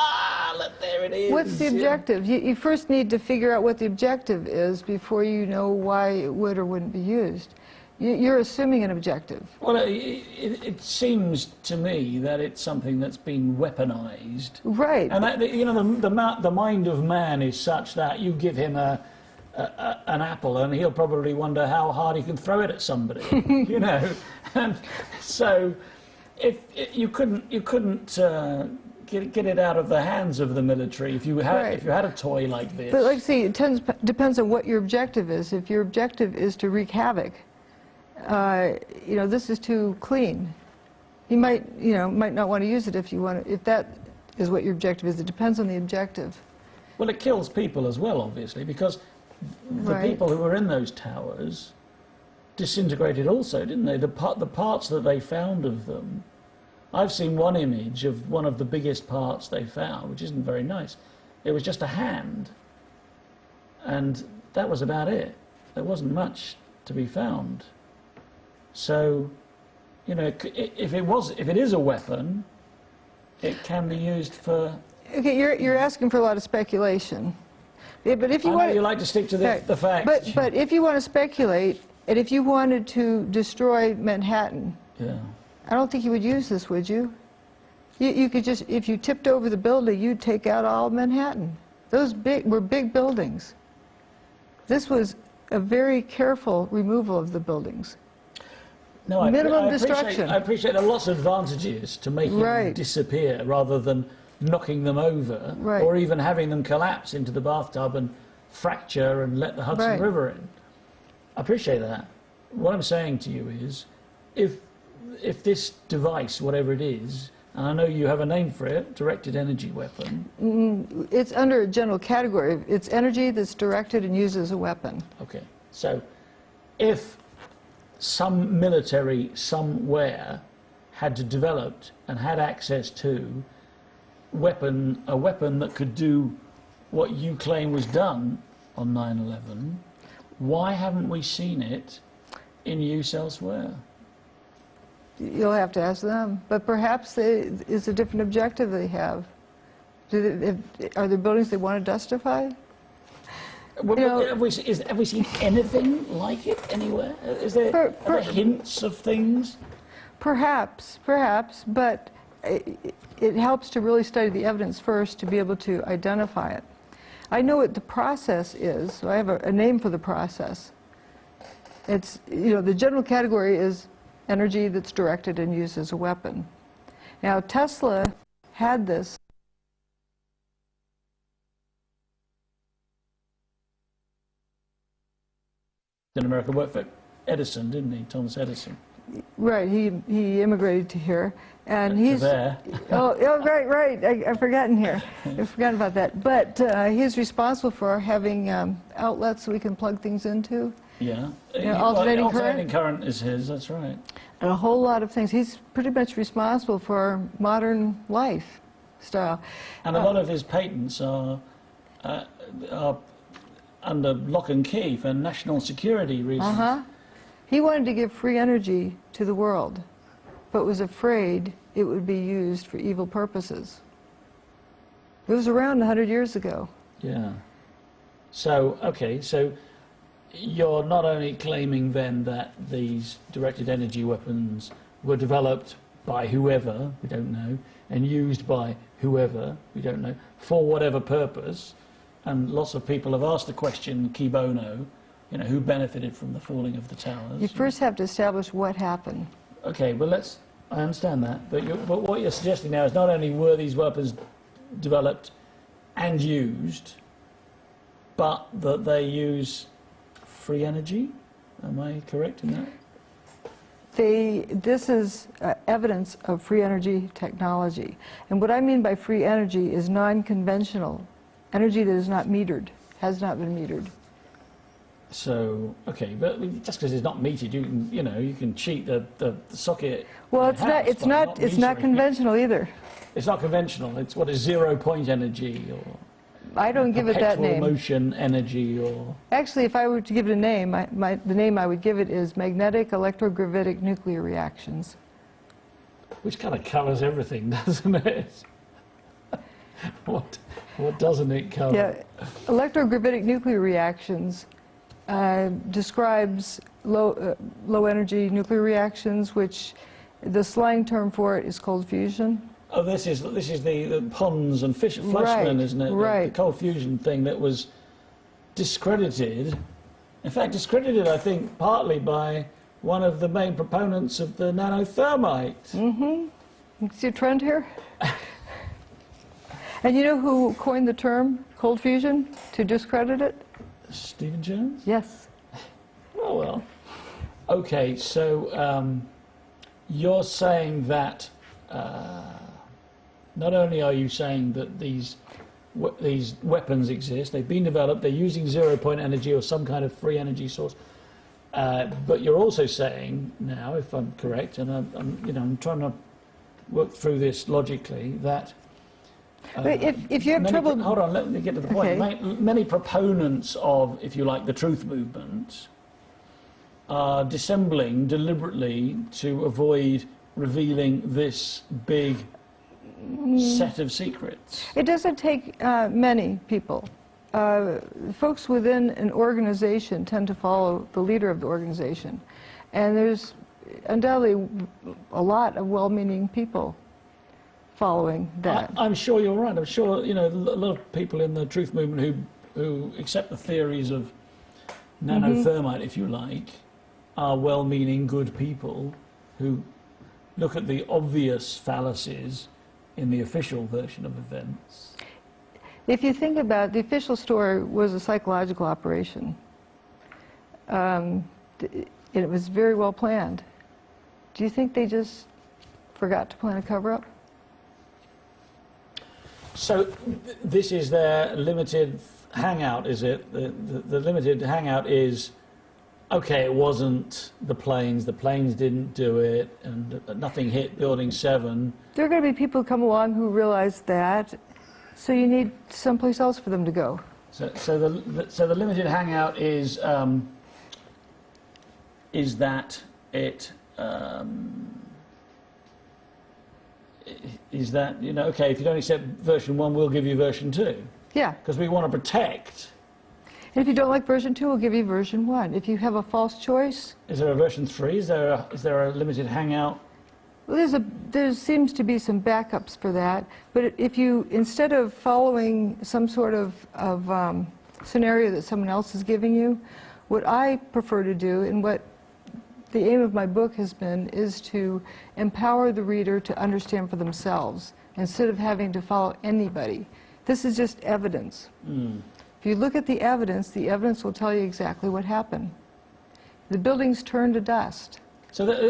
Speaker 1: look, there it is.
Speaker 2: what's the objective? You first need to figure out what the objective is before you know why it would or wouldn't be used. You're assuming an objective.
Speaker 1: Well, it seems to me that it's something that's been weaponized.
Speaker 2: Right.
Speaker 1: And that, the mind of man is such that you give him an apple and he'll probably wonder how hard he can throw it at somebody, And so, if you couldn't get it out of the hands of the military if you had a toy like this.
Speaker 2: But like I say, it depends on what your objective is. If your objective is to wreak havoc, this is too clean. You might not want to use it if that is what your objective is. It depends on the objective.
Speaker 1: Well, it kills people as well, obviously, because the people who were in those towers disintegrated also, didn't they? The parts that they found of them I've seen one image of one of the biggest parts they found, which isn't very nice. It was just a hand, and that was about it. There wasn't much to be found. So, you know, if it is a weapon, it can be used for.
Speaker 2: Okay, you're asking for a lot of speculation. Yeah, but if you
Speaker 1: I know
Speaker 2: want,
Speaker 1: you like to stick to the facts.
Speaker 2: But if you want to speculate, and if you wanted to destroy Manhattan,
Speaker 1: yeah.
Speaker 2: I don't think you would use this, would you? You could just, if you tipped over the building, you'd take out all of Manhattan. Those were big buildings. This was a very careful removal of the buildings.
Speaker 1: No,
Speaker 2: Minimum destruction.
Speaker 1: I appreciate there are lots of advantages to making them disappear rather than knocking them over, or even having them collapse into the bathtub and fracture and let the Hudson River in. I appreciate that. What I'm saying to you is, if this device, whatever it is, and I know you have a name for it, directed energy weapon.
Speaker 2: It's under a general category. It's energy that's directed and used as a weapon.
Speaker 1: Okay, so if some military somewhere had developed and had access to a weapon that could do what you claim was done on 9/11, why haven't we seen it in use elsewhere?
Speaker 2: You'll have to ask them. But perhaps it's a different objective they have. Are there buildings they want to dustify?
Speaker 1: Have we seen anything like it anywhere? Are there hints of things?
Speaker 2: Perhaps, but it helps to really study the evidence first to be able to identify it. I know what the process is, so I have a name for the process. It's, the general category is energy that's directed and used as a weapon. Now, Tesla had this.
Speaker 1: In America, worked for Edison, didn't he? Thomas Edison.
Speaker 2: Right, he immigrated to here, and he's
Speaker 1: there.
Speaker 2: oh right. I've forgotten here. I've forgotten about that. But he's responsible for having outlets so we can plug things into.
Speaker 1: Yeah.
Speaker 2: Alternating
Speaker 1: current is his. That's right.
Speaker 2: And a whole lot of things. He's pretty much responsible for modern lifestyle.
Speaker 1: And a lot of his patents are under lock and key for national security reasons.
Speaker 2: He wanted to give free energy to the world, but was afraid it would be used for evil purposes. It was around 100 years ago.
Speaker 1: Yeah. So, okay, so you're not only claiming then that these directed energy weapons were developed by whoever, we don't know, and used by whoever, we don't know, for whatever purpose, and lots of people have asked the question, qui bono, who benefited from the falling of the towers.
Speaker 2: You first have to establish what happened.
Speaker 1: Okay, well, I understand that, but what you're suggesting now is not only were these weapons developed and used, but that they use free energy? Am I correct in that?
Speaker 2: This is evidence of free energy technology. And what I mean by free energy is non-conventional energy that is not metered, has not been metered.
Speaker 1: So, okay, but just because it's not metered, you can cheat the socket.
Speaker 2: Well, it's not conventional either.
Speaker 1: It's not conventional. It's what is 0-point energy or
Speaker 2: I don't give it that name.
Speaker 1: Perpetual motion energy or.
Speaker 2: Actually, if I were to give it a name, the name I would give it is magnetic electrogravitic nuclear reactions.
Speaker 1: Which kind of covers everything, doesn't it? What doesn't it cover?
Speaker 2: Yeah, electrogravitic nuclear reactions describes low energy nuclear reactions, which the slang term for it is cold fusion.
Speaker 1: Oh, this is the Pons and Fleischmann, isn't it?
Speaker 2: Right.
Speaker 1: The cold fusion thing that was discredited. In fact, discredited, I think, partly by one of the main proponents of the nanothermite.
Speaker 2: Mm-hmm. You see a trend here? And you know who coined the term cold fusion to discredit it?
Speaker 1: Stephen Jones?
Speaker 2: Yes.
Speaker 1: Oh, well. Okay, so you're saying that not only are you saying that these weapons exist, they've been developed, they're using 0-point energy or some kind of free energy source, but you're also saying now, if I'm correct, and I'm trying to worked through this logically, that
Speaker 2: But if you have
Speaker 1: many,
Speaker 2: trouble...
Speaker 1: hold on, let me get to the point.
Speaker 2: Okay.
Speaker 1: Many proponents of, if you like, the truth movement are dissembling deliberately to avoid revealing this big set of secrets.
Speaker 2: It doesn't take many people. Folks within an organization tend to follow the leader of the organization. And there's undoubtedly a lot of well-meaning people following that.
Speaker 1: I'm sure you're right. I'm sure, you know, a lot of people in the truth movement who accept the theories of nanothermite, if you like, are well-meaning, good people who look at the obvious fallacies in the official version of events.
Speaker 2: If you think about it, the official story was a psychological operation. It was very well planned. Do you think they just forgot to plan a cover-up?
Speaker 1: So this is their limited hangout, is it? The limited hangout is, okay, it wasn't the planes didn't do it, and nothing hit Building 7.
Speaker 2: There are going to be people who come along who realize that, so you need someplace else for them to go.
Speaker 1: So the limited hangout is that it is that, you know, okay, if you don't accept version 1, we'll give you version 2.
Speaker 2: Yeah.
Speaker 1: Because we want to protect.
Speaker 2: And if you don't like version 2, we'll give you version 1. If you have a false choice...
Speaker 1: Is there a version 3? Is there a limited hangout?
Speaker 2: Well, there seems to be some backups for that. But if you, instead of following some sort of scenario that someone else is giving you, what I prefer to do, and what the aim of my book has been, is to empower the reader to understand for themselves, instead of having to follow anybody. This is just evidence. If you look at the evidence will tell you exactly what happened. The buildings turned to dust.
Speaker 1: So,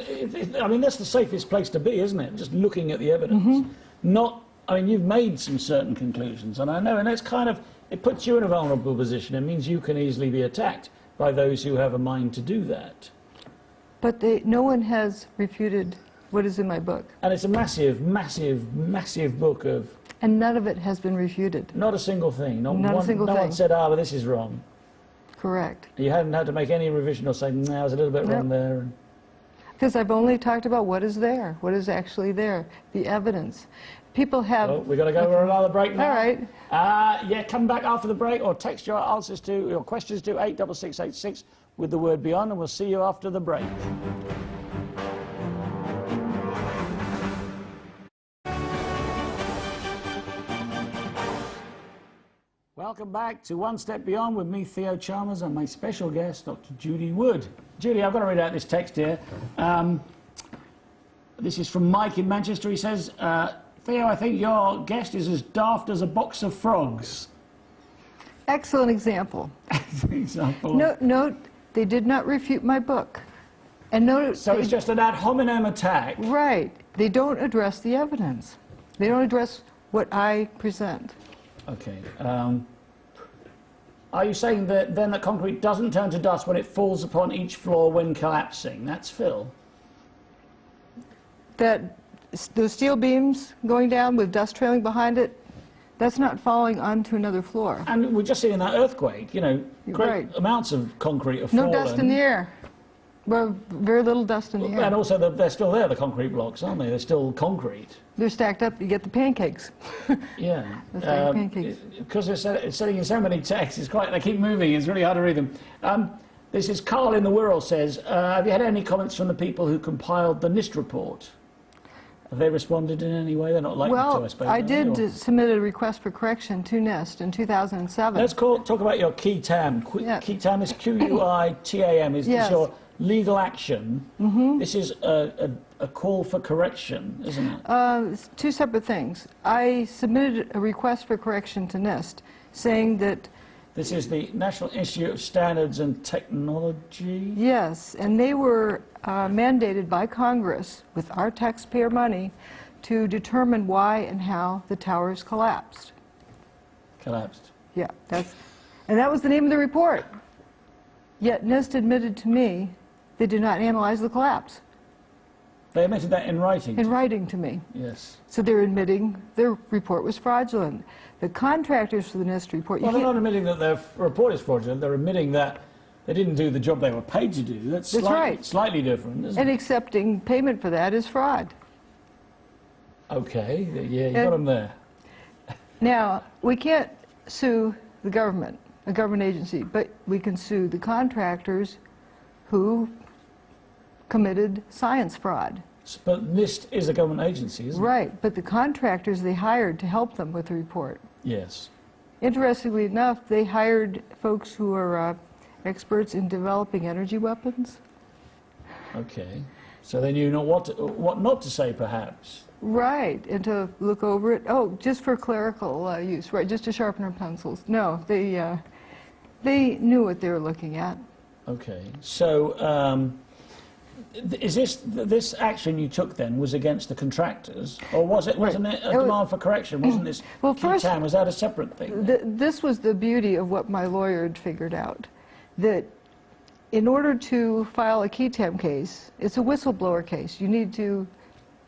Speaker 1: I mean, that's the safest place to be, isn't it? Just looking at the evidence. Not, I mean, you've made some certain conclusions, and I know, and it's kind of, it puts you in a vulnerable position. It means you can easily be attacked by those who have a mind to do that.
Speaker 2: But no one has refuted what is in my book.
Speaker 1: And it's a massive, massive, massive book of...
Speaker 2: And none of it has been refuted.
Speaker 1: Not a single thing.
Speaker 2: Not a single thing.
Speaker 1: No one said, well, this is wrong.
Speaker 2: Correct.
Speaker 1: You hadn't had to make any revision or say, no, there's a little bit wrong there.
Speaker 2: Because I've only talked about what is there, what is actually there, the evidence. People have...
Speaker 1: Well, we've got to go for another break now.
Speaker 2: All right.
Speaker 1: Yeah, come back after the break or text your answers to, your questions to 86686 with the word beyond, and we'll see you after the break. Welcome back to One Step Beyond with me, Theo Chalmers, and my special guest, Dr. Judy Wood. Judy, I've got to read out this text here. This is from Mike in Manchester. He says, Theo, I think your guest is as daft as a box of frogs.
Speaker 2: Excellent example.
Speaker 1: Example.
Speaker 2: Note, they did not refute my book. And note,
Speaker 1: So it's just an ad hominem attack.
Speaker 2: right. They don't address the evidence. They don't address what I present.
Speaker 1: Okay. Are you saying that then that concrete doesn't turn to dust when it falls upon each floor when collapsing? That's Phil.
Speaker 2: That those steel beams going down with dust trailing behind it, that's not falling onto another floor.
Speaker 1: And we're just seeing that earthquake, you know, great
Speaker 2: Right.
Speaker 1: amounts of concrete have
Speaker 2: No
Speaker 1: fallen.
Speaker 2: dust in the air. Well, very little dust in the air.
Speaker 1: And also they're still there, the concrete blocks, aren't they? They're still concrete.
Speaker 2: They're stacked up, you get the pancakes.
Speaker 1: Yeah.
Speaker 2: The stacked pancakes.
Speaker 1: Because it's sitting in so many texts, it's quite, they keep moving, it's really hard to read them. This is Carl in the Wirral says, have you had any comments from the people who compiled the NIST report? Have they responded in any way? They're not likely to, I suppose.
Speaker 2: I did submit a request for correction to NIST in 2007.
Speaker 1: Let's talk about your key TAM.
Speaker 2: Yeah.
Speaker 1: Key TAM is QUITAM, is
Speaker 2: Yes.
Speaker 1: your legal action. This is a call for correction, isn't it?
Speaker 2: It's two separate things. I submitted a request for correction to NIST saying that,
Speaker 1: This is the National Institute of Standards and Technology.
Speaker 2: yes, and they were mandated by Congress with our taxpayer money to determine why and how the towers collapsed.
Speaker 1: Collapsed.
Speaker 2: Yeah, and that was the name of the report. Yet NIST admitted to me they did not analyze the collapse.
Speaker 1: They admitted that in writing?
Speaker 2: in writing to me.
Speaker 1: Yes.
Speaker 2: So they're admitting their report was fraudulent. The contractors for the NIST report...
Speaker 1: Well, they're not admitting that their report is fraudulent. They're admitting that they didn't do the job they were paid to do. That's
Speaker 2: right.
Speaker 1: Slightly different, isn't
Speaker 2: And
Speaker 1: it?
Speaker 2: accepting payment for that is fraud.
Speaker 1: Okay, yeah, you got them there.
Speaker 2: Now, we can't sue the government, a government agency, but we can sue the contractors who committed science fraud.
Speaker 1: But NIST is a government agency, isn't it?
Speaker 2: Right, but the contractors they hired to help them with the report.
Speaker 1: Yes.
Speaker 2: Interestingly enough, they hired folks who are experts in developing energy weapons.
Speaker 1: Okay. So they knew what not to say, perhaps.
Speaker 2: Right, and to look over it. Oh, just for clerical use, right? Just to sharpen our pencils. No, they knew what they were looking at.
Speaker 1: Okay. So is this action you took then was against the contractors, or wasn't it a demand for correction? Wasn't this
Speaker 2: well, first,
Speaker 1: Ketam, was that a separate thing?
Speaker 2: This was the beauty of what my lawyer had figured out, that in order to file a Ketam case, it's a whistleblower case. You need to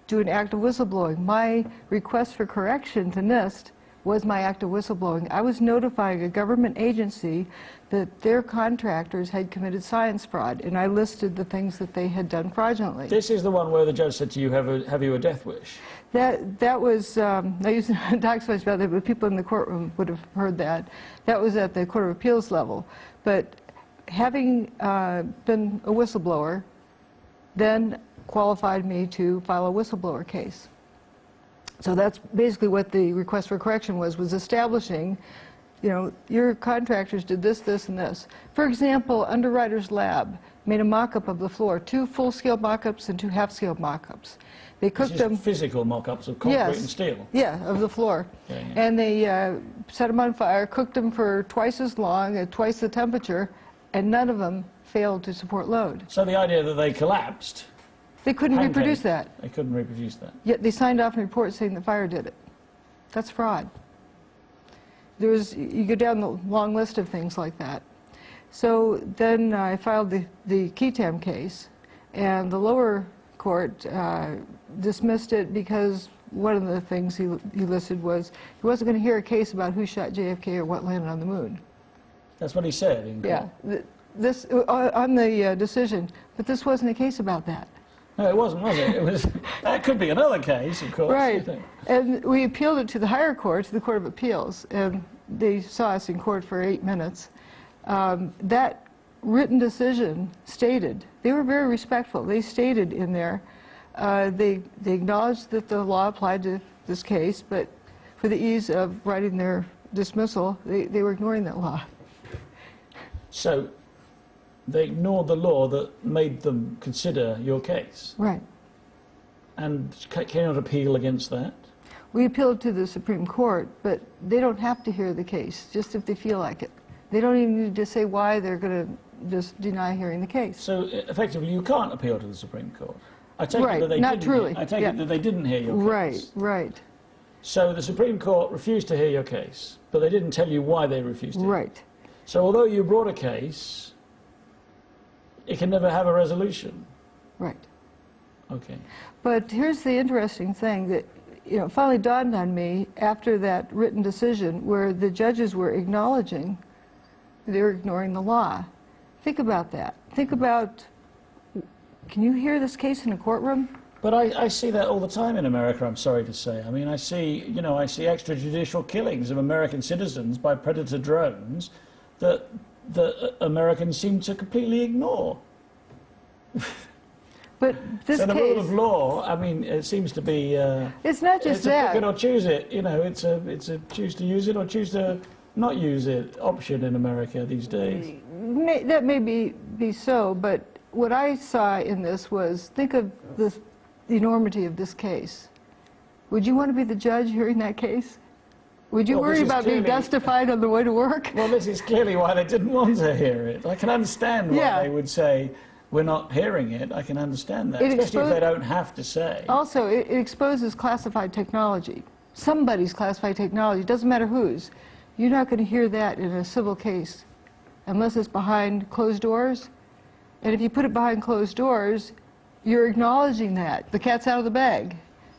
Speaker 2: do an act of whistleblowing. My request for correction to NIST was my act of whistleblowing. I was notifying a government agency that their contractors had committed science fraud, and I listed the things that they had done fraudulently.
Speaker 1: This is the one where the judge said to you, have you a death wish?
Speaker 2: That was, I used to talk so much about that, but people in the courtroom would have heard that. That was at the Court of Appeals level. But having been a whistleblower then qualified me to file a whistleblower case. So that's basically what the request for correction was establishing, you know, your contractors did this, this, and this. For example, Underwriters Lab made a mock-up of the floor, 2 full-scale mock-ups and 2 half-scale mock-ups. They cooked them...
Speaker 1: physical mock-ups of concrete and steel?
Speaker 2: Yeah, of the floor.
Speaker 1: Yeah.
Speaker 2: And they set them on fire, cooked them for twice as long, at twice the temperature, and none of them failed to support load.
Speaker 1: So the idea that they collapsed...
Speaker 2: They couldn't reproduce that.
Speaker 1: They couldn't reproduce that.
Speaker 2: Yet they signed off on a report saying the fire did it. That's fraud. You go down the long list of things like that. So then I filed the Ketam case, and the lower court dismissed it because one of the things he listed was he wasn't going to hear a case about who shot JFK or what landed on the moon.
Speaker 1: That's what he said in court.
Speaker 2: Yeah, this on the decision, but this wasn't a case about that.
Speaker 1: No, it wasn't, was it? It was. That could be another case, of course.
Speaker 2: Right. And we appealed it to the higher court, to the Court of Appeals, and they saw us in court for 8 minutes. That written decision stated, they were very respectful, they stated in there, they acknowledged that the law applied to this case, but for the ease of writing their dismissal, they were ignoring that law.
Speaker 1: So they ignored the law that made them consider your case?
Speaker 2: Right.
Speaker 1: And cannot appeal against that?
Speaker 2: We appealed to the Supreme Court, but they don't have to hear the case, just if they feel like it. They don't even need to say why they're going to just deny hearing the case.
Speaker 1: So effectively you can't appeal to the Supreme Court? I take
Speaker 2: Right,
Speaker 1: it that they
Speaker 2: not
Speaker 1: didn't
Speaker 2: truly.
Speaker 1: I take
Speaker 2: Yeah.
Speaker 1: it that they didn't hear your case?
Speaker 2: Right, right,
Speaker 1: So the Supreme Court refused to hear your case, but they didn't tell you why they refused to?
Speaker 2: right.
Speaker 1: So although you brought a case, it can never have a resolution?
Speaker 2: Right.
Speaker 1: Okay.
Speaker 2: But here's the interesting thing that, you know, finally dawned on me after that written decision where the judges were acknowledging they were ignoring the law. Think about that. Think about, can you hear this case in a courtroom?
Speaker 1: But I see that all the time in America, I'm sorry to say. I mean, I see extrajudicial killings of American citizens by predator drones that Americans seem to completely ignore.
Speaker 2: But this
Speaker 1: so the
Speaker 2: case,
Speaker 1: rule of law, I mean, it seems to be...
Speaker 2: it's not just
Speaker 1: it's a
Speaker 2: that.
Speaker 1: pick it or choose it. You know, it's a choose to use it or choose to not use it option in America these days.
Speaker 2: That may be so, but what I saw in this was, think of the enormity of this case. Would you want to be the judge hearing that case? Would you worry about being justified on the way to work?
Speaker 1: Well, this is clearly why they didn't want to hear it. I can understand why they would say, we're not hearing it. I can understand that, especially if they don't have to say.
Speaker 2: Also, it exposes classified technology. Somebody's classified technology, doesn't matter whose. You're not going to hear that in a civil case unless it's behind closed doors. And if you put it behind closed doors, You're acknowledging that. The cat's out of the bag.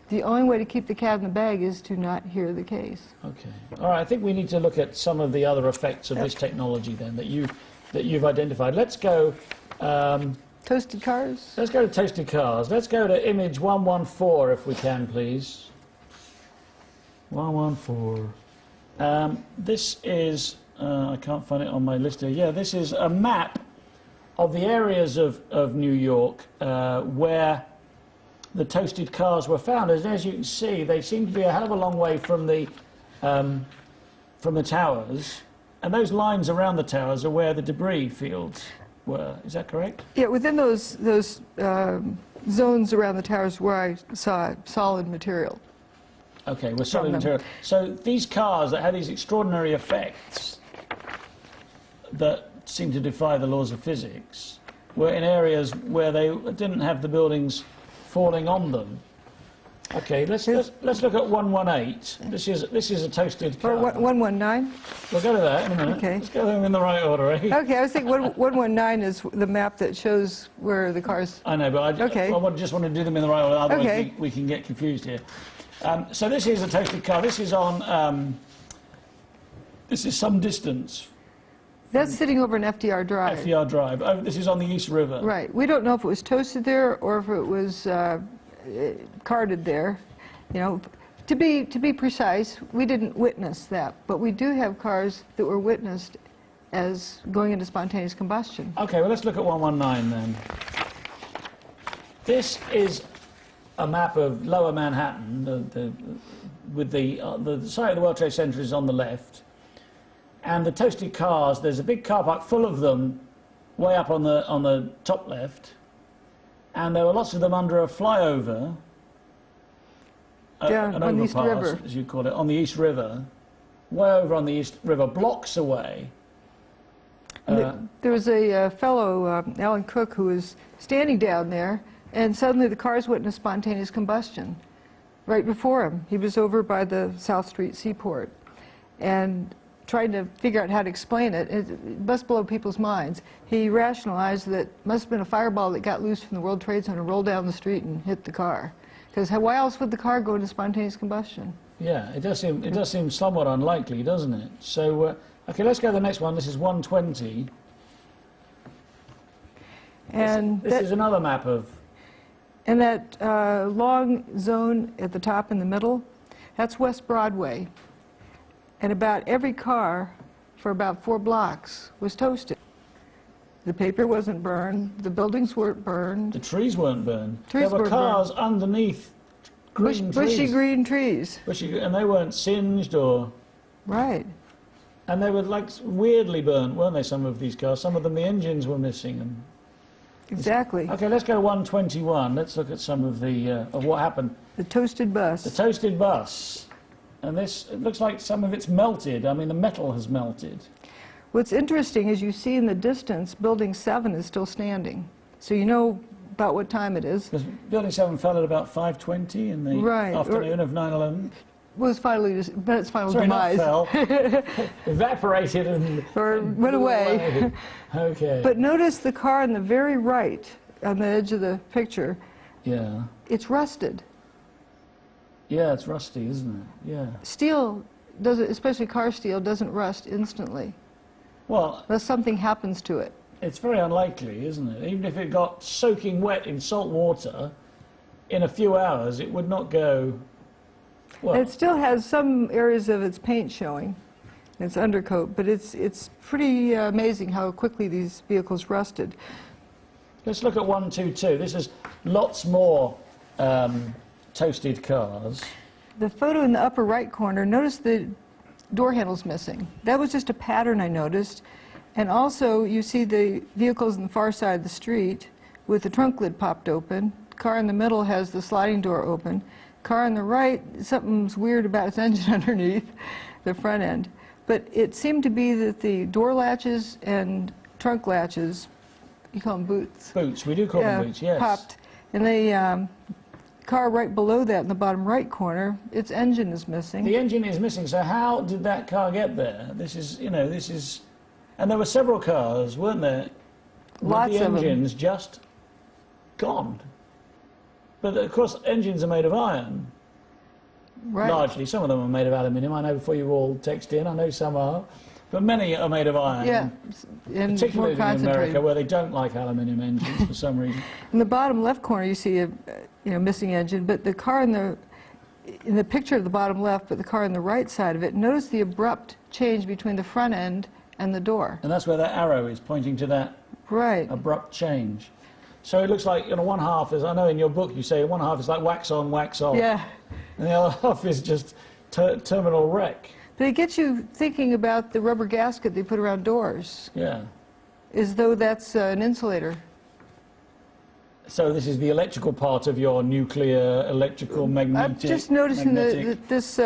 Speaker 2: The only way to keep the cat in the bag is to not hear the case.
Speaker 1: Okay. All right. I think we need to look at some of the other effects of this technology then that you've identified. Let's go.
Speaker 2: Toasted cars?
Speaker 1: Let's go to toasted cars. Let's go to image 114 if we can, please. 114. This is, I can't find it on my list here. Yeah, this is a map of the areas of New York where the toasted cars were found. As you can see, they seem to be a hell of a long way from the towers. And those lines around the towers are where the debris fields were. Is that correct?
Speaker 2: Yeah, within those zones around the towers where I saw solid material.
Speaker 1: Okay, with solid material. So these cars that had these extraordinary effects that seem to defy the laws of physics were in areas where they didn't have the buildings falling on them. Okay, let's look at 118. This is a toasted car.
Speaker 2: Or 119?
Speaker 1: We'll go to that in a minute.
Speaker 2: Okay.
Speaker 1: Let's go them in the right order, eh?
Speaker 2: Okay, I was thinking 119 is the map that shows where the cars...
Speaker 1: I know, but I just want to do them in the right order, otherwise we can get confused here. So this is a toasted car. This is on... this is some distance.
Speaker 2: That's sitting over an FDR Drive.
Speaker 1: FDR Drive. Oh, this is on the East River.
Speaker 2: Right. We don't know if it was toasted there or if it was carted there. You know, to be precise, we didn't witness that, but we do have cars that were witnessed as going into spontaneous combustion.
Speaker 1: Okay, well, let's look at 119 then. This is a map of Lower Manhattan. With the site of the World Trade Center is on the left. And the toasted cars, there's a big car park full of them way up on the top left. And there were lots of them under a flyover, an
Speaker 2: on the East
Speaker 1: overpass,
Speaker 2: River,
Speaker 1: as you call it, on the East River, way over on the East River, blocks away.
Speaker 2: There was a fellow, Alan Cook, who was standing down there, and suddenly the cars witnessed spontaneous combustion right before him. He was over by the South Street Seaport, and trying to figure out how to explain it. It must blow people's minds. He rationalized that it must have been a fireball that got loose from the World Trade Center, rolled down the street and hit the car. Because why else would the car go into spontaneous combustion?
Speaker 1: Yeah, it does seem somewhat unlikely, doesn't it? So, okay, let's go to the next one. This is 120.
Speaker 2: And
Speaker 1: this is another map of...
Speaker 2: And that long zone at the top in the middle, that's West Broadway. And about every car for about 4 blocks was toasted. The paper wasn't burned, the buildings weren't burned.
Speaker 1: The trees weren't burned.
Speaker 2: Trees
Speaker 1: there were cars
Speaker 2: burned.
Speaker 1: Underneath green
Speaker 2: bushy green trees.
Speaker 1: And they weren't singed or...
Speaker 2: Right.
Speaker 1: And they were like weirdly burnt, weren't they, some of these cars? Some of them, the engines were missing. And
Speaker 2: exactly.
Speaker 1: Okay, let's go to 121. Let's look at some of the of what happened.
Speaker 2: The toasted bus.
Speaker 1: The toasted bus. And this, it looks like some of it's melted. I mean, the metal has melted.
Speaker 2: What's interesting is you see in the distance, Building 7 is still standing. So you know about what time it is.
Speaker 1: Because Building 7 fell at about 5:20 in the afternoon of 9/11.
Speaker 2: Was finally, but its final
Speaker 1: Sorry,
Speaker 2: demise.
Speaker 1: Not fell. Evaporated and...
Speaker 2: Or went away.
Speaker 1: Okay.
Speaker 2: But notice the car on the very right, on the edge of the picture.
Speaker 1: Yeah.
Speaker 2: It's rusted.
Speaker 1: Yeah, it's rusty, isn't it? Yeah.
Speaker 2: Steel, especially car steel, doesn't rust instantly.
Speaker 1: Well,
Speaker 2: unless something happens to it.
Speaker 1: It's very unlikely, isn't it? Even if it got soaking wet in salt water, in a few hours, it would not go... Well,
Speaker 2: it still has some areas of its paint showing, its undercoat, but it's pretty amazing how quickly these vehicles rusted.
Speaker 1: let's look at 122. This is lots more toasted cars.
Speaker 2: The photo in the upper right corner, notice the door handle's missing. That was just a pattern I noticed. And also, you see the vehicles on the far side of the street with the trunk lid popped open. Car in the middle has the sliding door open. Car on the right, something's weird about its engine underneath the front end. But it seemed to be that the door latches and trunk latches, you call them boots.
Speaker 1: Boots, we do call them boots, yes.
Speaker 2: Popped. And the car right below that in the bottom right corner, its engine is missing.
Speaker 1: The engine is missing, so how did that car get there? This is, you know, this is... And there were several cars, weren't there?
Speaker 2: Lots
Speaker 1: with the
Speaker 2: of them.
Speaker 1: engines just gone. But of course, engines are made of iron,
Speaker 2: Right.
Speaker 1: largely. Some of them are made of aluminium. I know before you all text in, I know some are. But many are made of iron.
Speaker 2: Yeah, and
Speaker 1: Particularly
Speaker 2: more
Speaker 1: in America,
Speaker 2: concentrated.
Speaker 1: where they don't like aluminium engines for some reason.
Speaker 2: In the bottom left corner, you see a missing engine, but the car in the picture of the bottom left, but the car on the right side of it, notice the abrupt change between the front end and the door.
Speaker 1: And that's where that arrow is, pointing to that
Speaker 2: Right.
Speaker 1: abrupt change. So it looks like, one half is, I know in your book you say one half is like wax on, wax off.
Speaker 2: Yeah.
Speaker 1: And the other half is just terminal wreck.
Speaker 2: But it gets you thinking about the rubber gasket they put around doors,
Speaker 1: Yeah.
Speaker 2: as though that's an insulator.
Speaker 1: So this is the electrical part of your nuclear, electrical, magnetic...
Speaker 2: I'm just noticing
Speaker 1: magnetic.
Speaker 2: this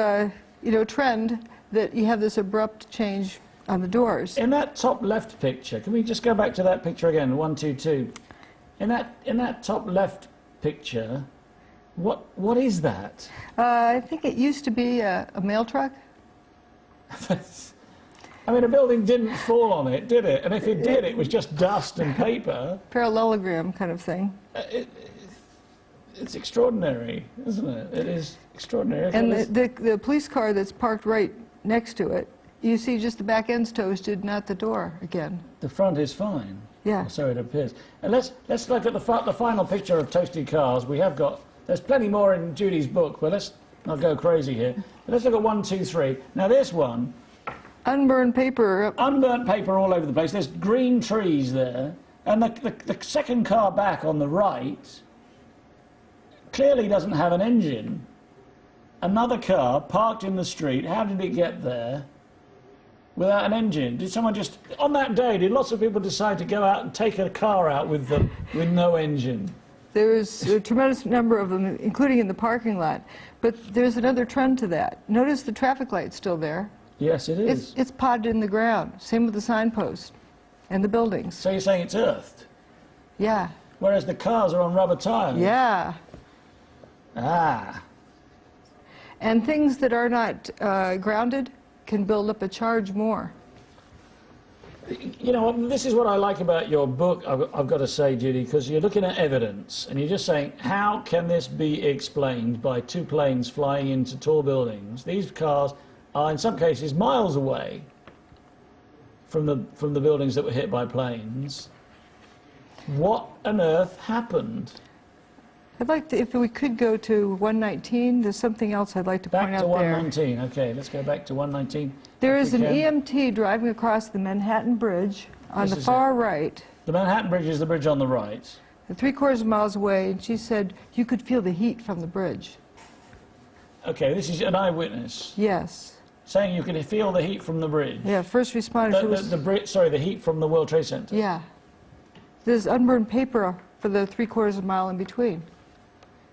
Speaker 2: trend that you have this abrupt change on the doors.
Speaker 1: In that top left picture, can we just go back to that picture again, 1, 2, 2? In that top left picture, what is that?
Speaker 2: I think it used to be a mail truck.
Speaker 1: I mean, a building didn't fall on it, did it? And if it did, it was just dust and paper.
Speaker 2: Parallelogram kind of thing.
Speaker 1: It's extraordinary, isn't it? It is extraordinary. Okay,
Speaker 2: And
Speaker 1: let's-
Speaker 2: the police car that's parked right next to it, you see just the back end's toasted, not the door again.
Speaker 1: the front is fine.
Speaker 2: Yeah.
Speaker 1: Or so it appears. And let's look at the final picture of toasted cars. We have got, there's plenty more in Judy's book, but let's not go crazy here. But let's look at 1, 2, 3. Now this one,
Speaker 2: Unburned paper.
Speaker 1: unburnt paper all over the place. There's green trees there. And the second car back on the right clearly doesn't have an engine. Another car parked in the street. How did it get there without an engine? Did someone just, on that day, did lots of people decide to go out and take a car out with no engine?
Speaker 2: There's a tremendous number of them, including in the parking lot. But there's another trend to that. Notice the traffic light's still there.
Speaker 1: Yes, it is.
Speaker 2: It's podded in the ground. Same with the signpost and the buildings.
Speaker 1: So you're saying it's earthed,
Speaker 2: Yeah.
Speaker 1: whereas the cars are on rubber tyres?
Speaker 2: Yeah.
Speaker 1: Ah.
Speaker 2: And things that are not grounded can build up a charge more.
Speaker 1: You know, this is what I like about your book, I've got to say, Judy, because you're looking at evidence, and you're just saying, how can this be explained by two planes flying into tall buildings? These cars are, in some cases, miles away from the buildings that were hit by planes. What on earth happened?
Speaker 2: I'd like to, if we could go to 119, there's something else I'd like to point
Speaker 1: Back to
Speaker 2: out there.
Speaker 1: 119. Okay, let's go back to 119.
Speaker 2: There
Speaker 1: if
Speaker 2: is
Speaker 1: we
Speaker 2: an
Speaker 1: can.
Speaker 2: EMT driving across the Manhattan Bridge on
Speaker 1: This
Speaker 2: the
Speaker 1: is
Speaker 2: far right,
Speaker 1: The Manhattan Bridge is the bridge on the right.
Speaker 2: 3/4 miles away, and she said you could feel the heat from the bridge.
Speaker 1: Okay, this is an eyewitness
Speaker 2: Yes.
Speaker 1: saying you can feel the heat from the bridge.
Speaker 2: Yeah, first responders. It was,
Speaker 1: The heat from the World Trade Center.
Speaker 2: yeah. There's unburned paper for the 3/4 mile in between.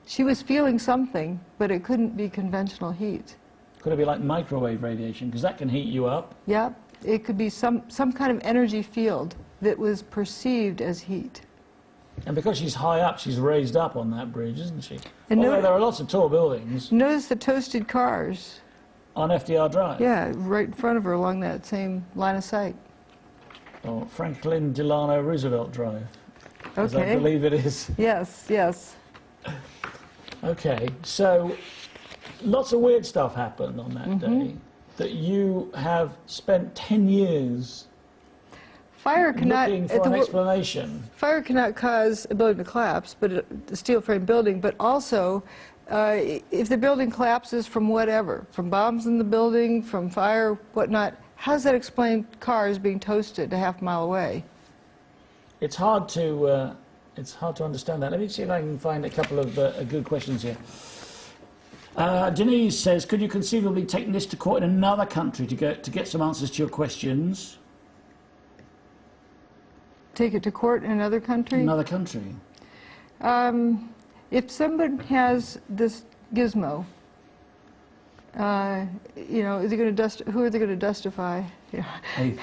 Speaker 2: She was feeling something, but it couldn't be conventional heat.
Speaker 1: Could it be like microwave radiation? Because that can heat you up.
Speaker 2: Yeah, it could be some kind of energy field that was perceived as heat.
Speaker 1: And because she's high up, she's raised up on that bridge, isn't she?
Speaker 2: And
Speaker 1: Although there are lots of tall buildings
Speaker 2: Notice the toasted cars.
Speaker 1: on FDR Drive.
Speaker 2: Yeah, right in front of her along that same line of sight.
Speaker 1: Or Franklin Delano Roosevelt Drive, as I
Speaker 2: Okay.
Speaker 1: believe it is.
Speaker 2: Yes, yes.
Speaker 1: Okay, so lots of weird stuff happened on that day that you have spent 10 years
Speaker 2: Fire cannot.
Speaker 1: looking
Speaker 2: at
Speaker 1: for
Speaker 2: the
Speaker 1: an
Speaker 2: wo-
Speaker 1: explanation.
Speaker 2: Fire cannot cause a building to collapse, but a steel frame building. But also, if the building collapses from whatever, from bombs in the building, from fire, whatnot, how does that explain cars being toasted a half-mile away?
Speaker 1: It's hard to understand that. Let me see if I can find a couple of good questions here. Denise says, could you conceivably take this to court in another country to get some answers to your questions?
Speaker 2: Take it to court in another country?
Speaker 1: Another country.
Speaker 2: If someone has this gizmo, you know, who are they going to justify? Yeah.
Speaker 1: Hey,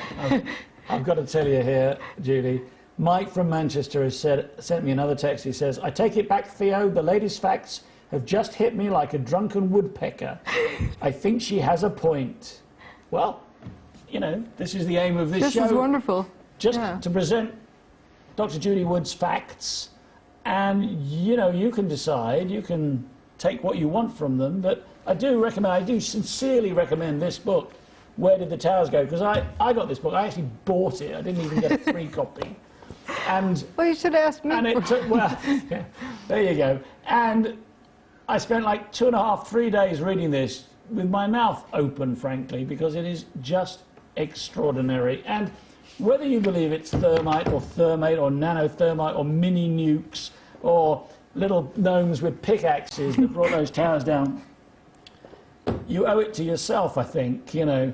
Speaker 1: I've got to tell you here, Judy. Mike from Manchester has sent me another text. He says, I take it back, Theo. The latest facts have just hit me like a drunken woodpecker. I think she has a point. Well, you know, this is the aim of this show.
Speaker 2: This is wonderful.
Speaker 1: Just
Speaker 2: Yeah.
Speaker 1: to present Dr. Judy Wood's facts And, you know, you can decide, you can take what you want from them, but I do sincerely recommend this book, Where Did the Towers Go? Because I got this book, I actually bought it, I didn't even get a free copy. And,
Speaker 2: well, you should ask me.
Speaker 1: And it took, well, yeah, there you go. And I spent like 2.5, 3 days reading this with my mouth open, frankly, because it is just extraordinary. And whether you believe it's thermite or thermate or nanothermite or mini nukes or little gnomes with pickaxes that brought those towers down, you owe it to yourself, I think, you know,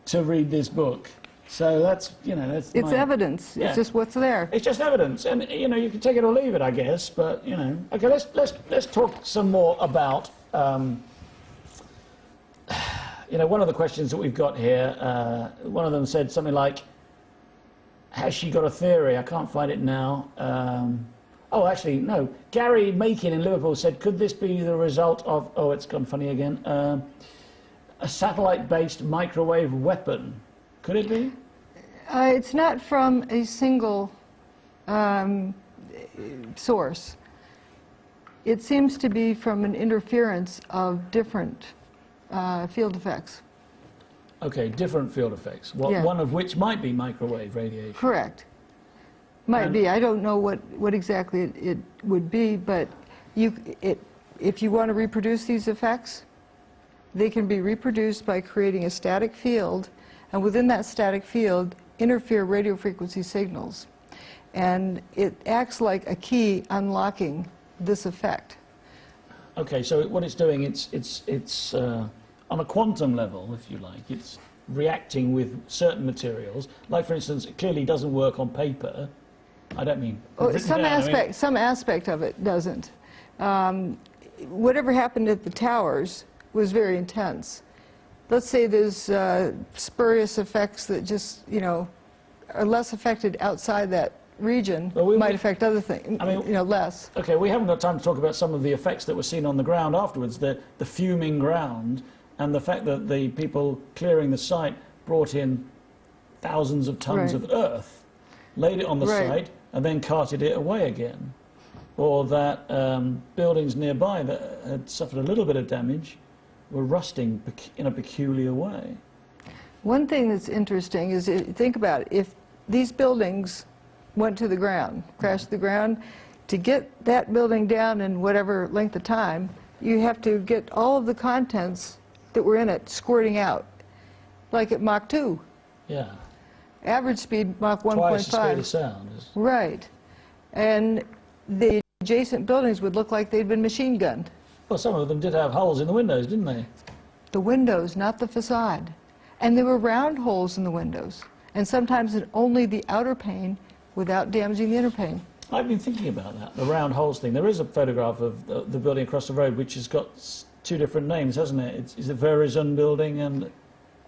Speaker 1: to read this book. So that's, you know, that's
Speaker 2: it's evidence.
Speaker 1: Yeah.
Speaker 2: It's just what's there.
Speaker 1: It's just evidence, and you know, you can take it or leave it, I guess. But you know, okay, let's talk some more about. You know, one of the questions that we've got here, one of them said something like, "Has she got a theory?" I can't find it now. Oh, actually, no. Gary Makin in Liverpool said, "Could this be the result of?" Oh, it's gone funny again. A satellite-based microwave weapon. Could it be?
Speaker 2: It's not from a single source. It seems to be from an interference of different field effects.
Speaker 1: Okay, different field effects.
Speaker 2: Yeah.
Speaker 1: One of which might be microwave radiation.
Speaker 2: Correct. Might be. I don't know what exactly it would be, but if you want to reproduce these effects, they can be reproduced by creating a static field, and within that static field interfere radio frequency signals. And it acts like a key unlocking this effect.
Speaker 1: Okay, so what it's doing, it's on a quantum level, if you like, it's reacting with certain materials. Like, for instance, it clearly doesn't work on paper. I don't mean...
Speaker 2: Some aspect of it doesn't. Whatever happened at the towers was very intense. Let's say there's spurious effects that just, you know, are less affected outside that region, might affect other things, I mean, you know, less.
Speaker 1: Okay, we haven't got time to talk about some of the effects that were seen on the ground afterwards, the fuming ground, and the fact that the people clearing the site brought in thousands of tons of earth, laid it on the site, and then carted it away again. Or that buildings nearby that had suffered a little bit of damage were rusting in a peculiar way.
Speaker 2: One thing that's interesting is, think about it, if these buildings went to the ground, crashed to the ground, to get that building down in whatever length of time, you have to get all of the contents that were in it squirting out, like at Mach 2.
Speaker 1: Yeah.
Speaker 2: Average speed, Mach 1.5.
Speaker 1: Twice the speed of sound.
Speaker 2: Right. And the adjacent buildings would look like they'd been machine gunned.
Speaker 1: Well, some of them did have holes in the windows, didn't they?
Speaker 2: The windows, not the facade. And there were round holes in the windows, and sometimes in only the outer pane without damaging the inner pane.
Speaker 1: I've been thinking about that, the round holes thing. There is a photograph of the building across the road which has got two different names, hasn't it? It's the Verizon building and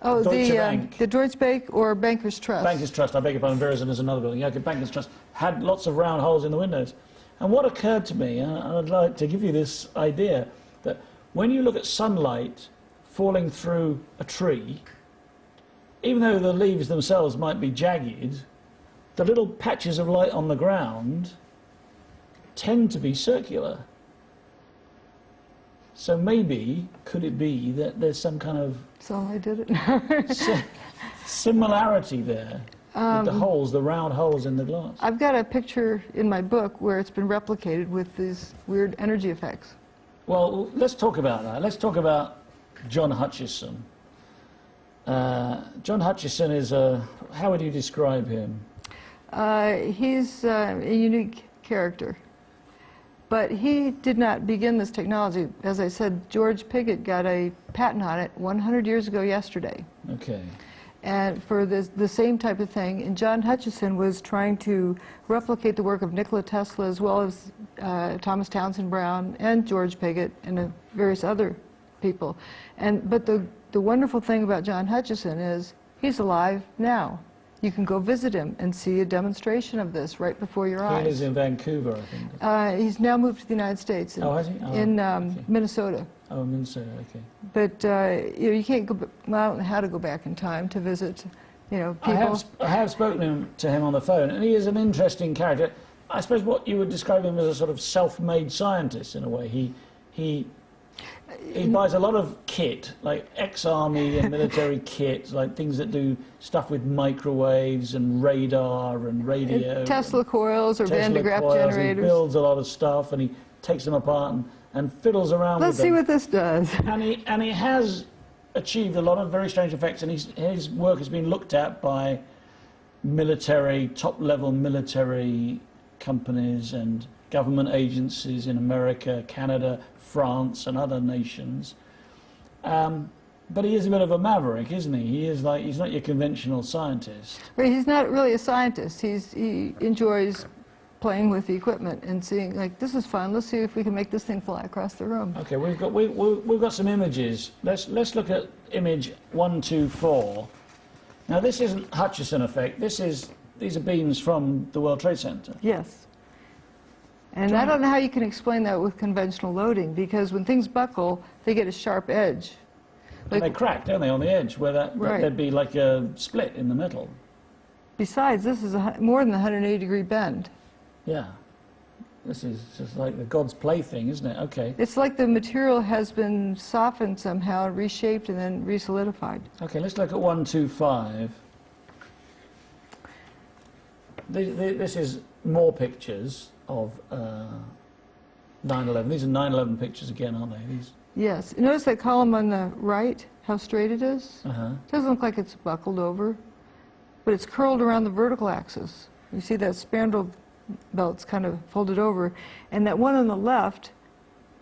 Speaker 1: Deutsche Bank.
Speaker 2: The Deutsche Bank or Bankers Trust.
Speaker 1: Bankers Trust, I beg your pardon, Verizon is another building. Yeah, okay, Bankers Trust had lots of round holes in the windows. And what occurred to me, and I'd like to give you this idea, that when you look at sunlight falling through a tree, even though the leaves themselves might be jagged, the little patches of light on the ground tend to be circular. So maybe, could it be that there's some kind of
Speaker 2: Sunlight did it.
Speaker 1: similarity there with the holes, the round holes in the glass?
Speaker 2: I've got a picture in my book where it's been replicated with these weird energy effects.
Speaker 1: Well, let's talk about that. Let's talk about John Hutchison. John Hutchison is how would you describe him?
Speaker 2: He's a unique character. But he did not begin this technology. As I said, George Pigott got a patent on it 100 years ago yesterday.
Speaker 1: Okay.
Speaker 2: And for the same type of thing. And John Hutchison was trying to replicate the work of Nikola Tesla as well as Thomas Townsend Brown and George Pigott and various other people. But the wonderful thing about John Hutchison is he's alive now. You can go visit him and see a demonstration of this right before your eyes.
Speaker 1: He lives in Vancouver, I think.
Speaker 2: He's now moved to the United States.
Speaker 1: Has he?
Speaker 2: In
Speaker 1: okay.
Speaker 2: Minnesota.
Speaker 1: Oh, Minnesota, okay.
Speaker 2: But you know, you can't go. Well, I don't know how to go back in time to visit, you know, people.
Speaker 1: I have spoken to him on the phone, and he is an interesting character. I suppose what you would describe him as a sort of self-made scientist in a way. He buys a lot of kit, like ex-army and military kit, like things that do stuff with microwaves and radar and radio.
Speaker 2: Tesla coils or Van de Graaff
Speaker 1: coils.
Speaker 2: generators.
Speaker 1: He builds a lot of stuff and he takes them apart and fiddles around
Speaker 2: Let's
Speaker 1: with them.
Speaker 2: see what this does.
Speaker 1: And he has achieved a lot of very strange effects, and his work has been looked at by military, top-level military companies and government agencies in America, Canada, France, and other nations. But he is a bit of a maverick, isn't he? He's not your conventional scientist.
Speaker 2: Right, he's not really a scientist. He enjoys playing with the equipment and seeing, like, this is fun. Let's see if we can make this thing fly across the room.
Speaker 1: Okay, we've got some images. Let's look at image 124. Now this isn't Hutchison effect. These are beams from the World Trade Center.
Speaker 2: Yes. And I don't know how you can explain that with conventional loading, because when things buckle, they get a sharp edge.
Speaker 1: And they crack, don't they, on the edge, where
Speaker 2: Right.
Speaker 1: there'd be like a split in the middle.
Speaker 2: Besides, this is more than a 180-degree bend.
Speaker 1: Yeah. This is just like the God's plaything, isn't it? Okay.
Speaker 2: It's like the material has been softened somehow, reshaped, and then resolidified.
Speaker 1: Okay, let's look at 125. This is more pictures of 9/11. These are 9/11 pictures again, aren't they? These.
Speaker 2: Yes. Notice that column on the right, how straight it is?
Speaker 1: Uh-huh.
Speaker 2: It doesn't look like it's buckled over, but it's curled around the vertical axis. You see that spandrel belt's kind of folded over. And that one on the left,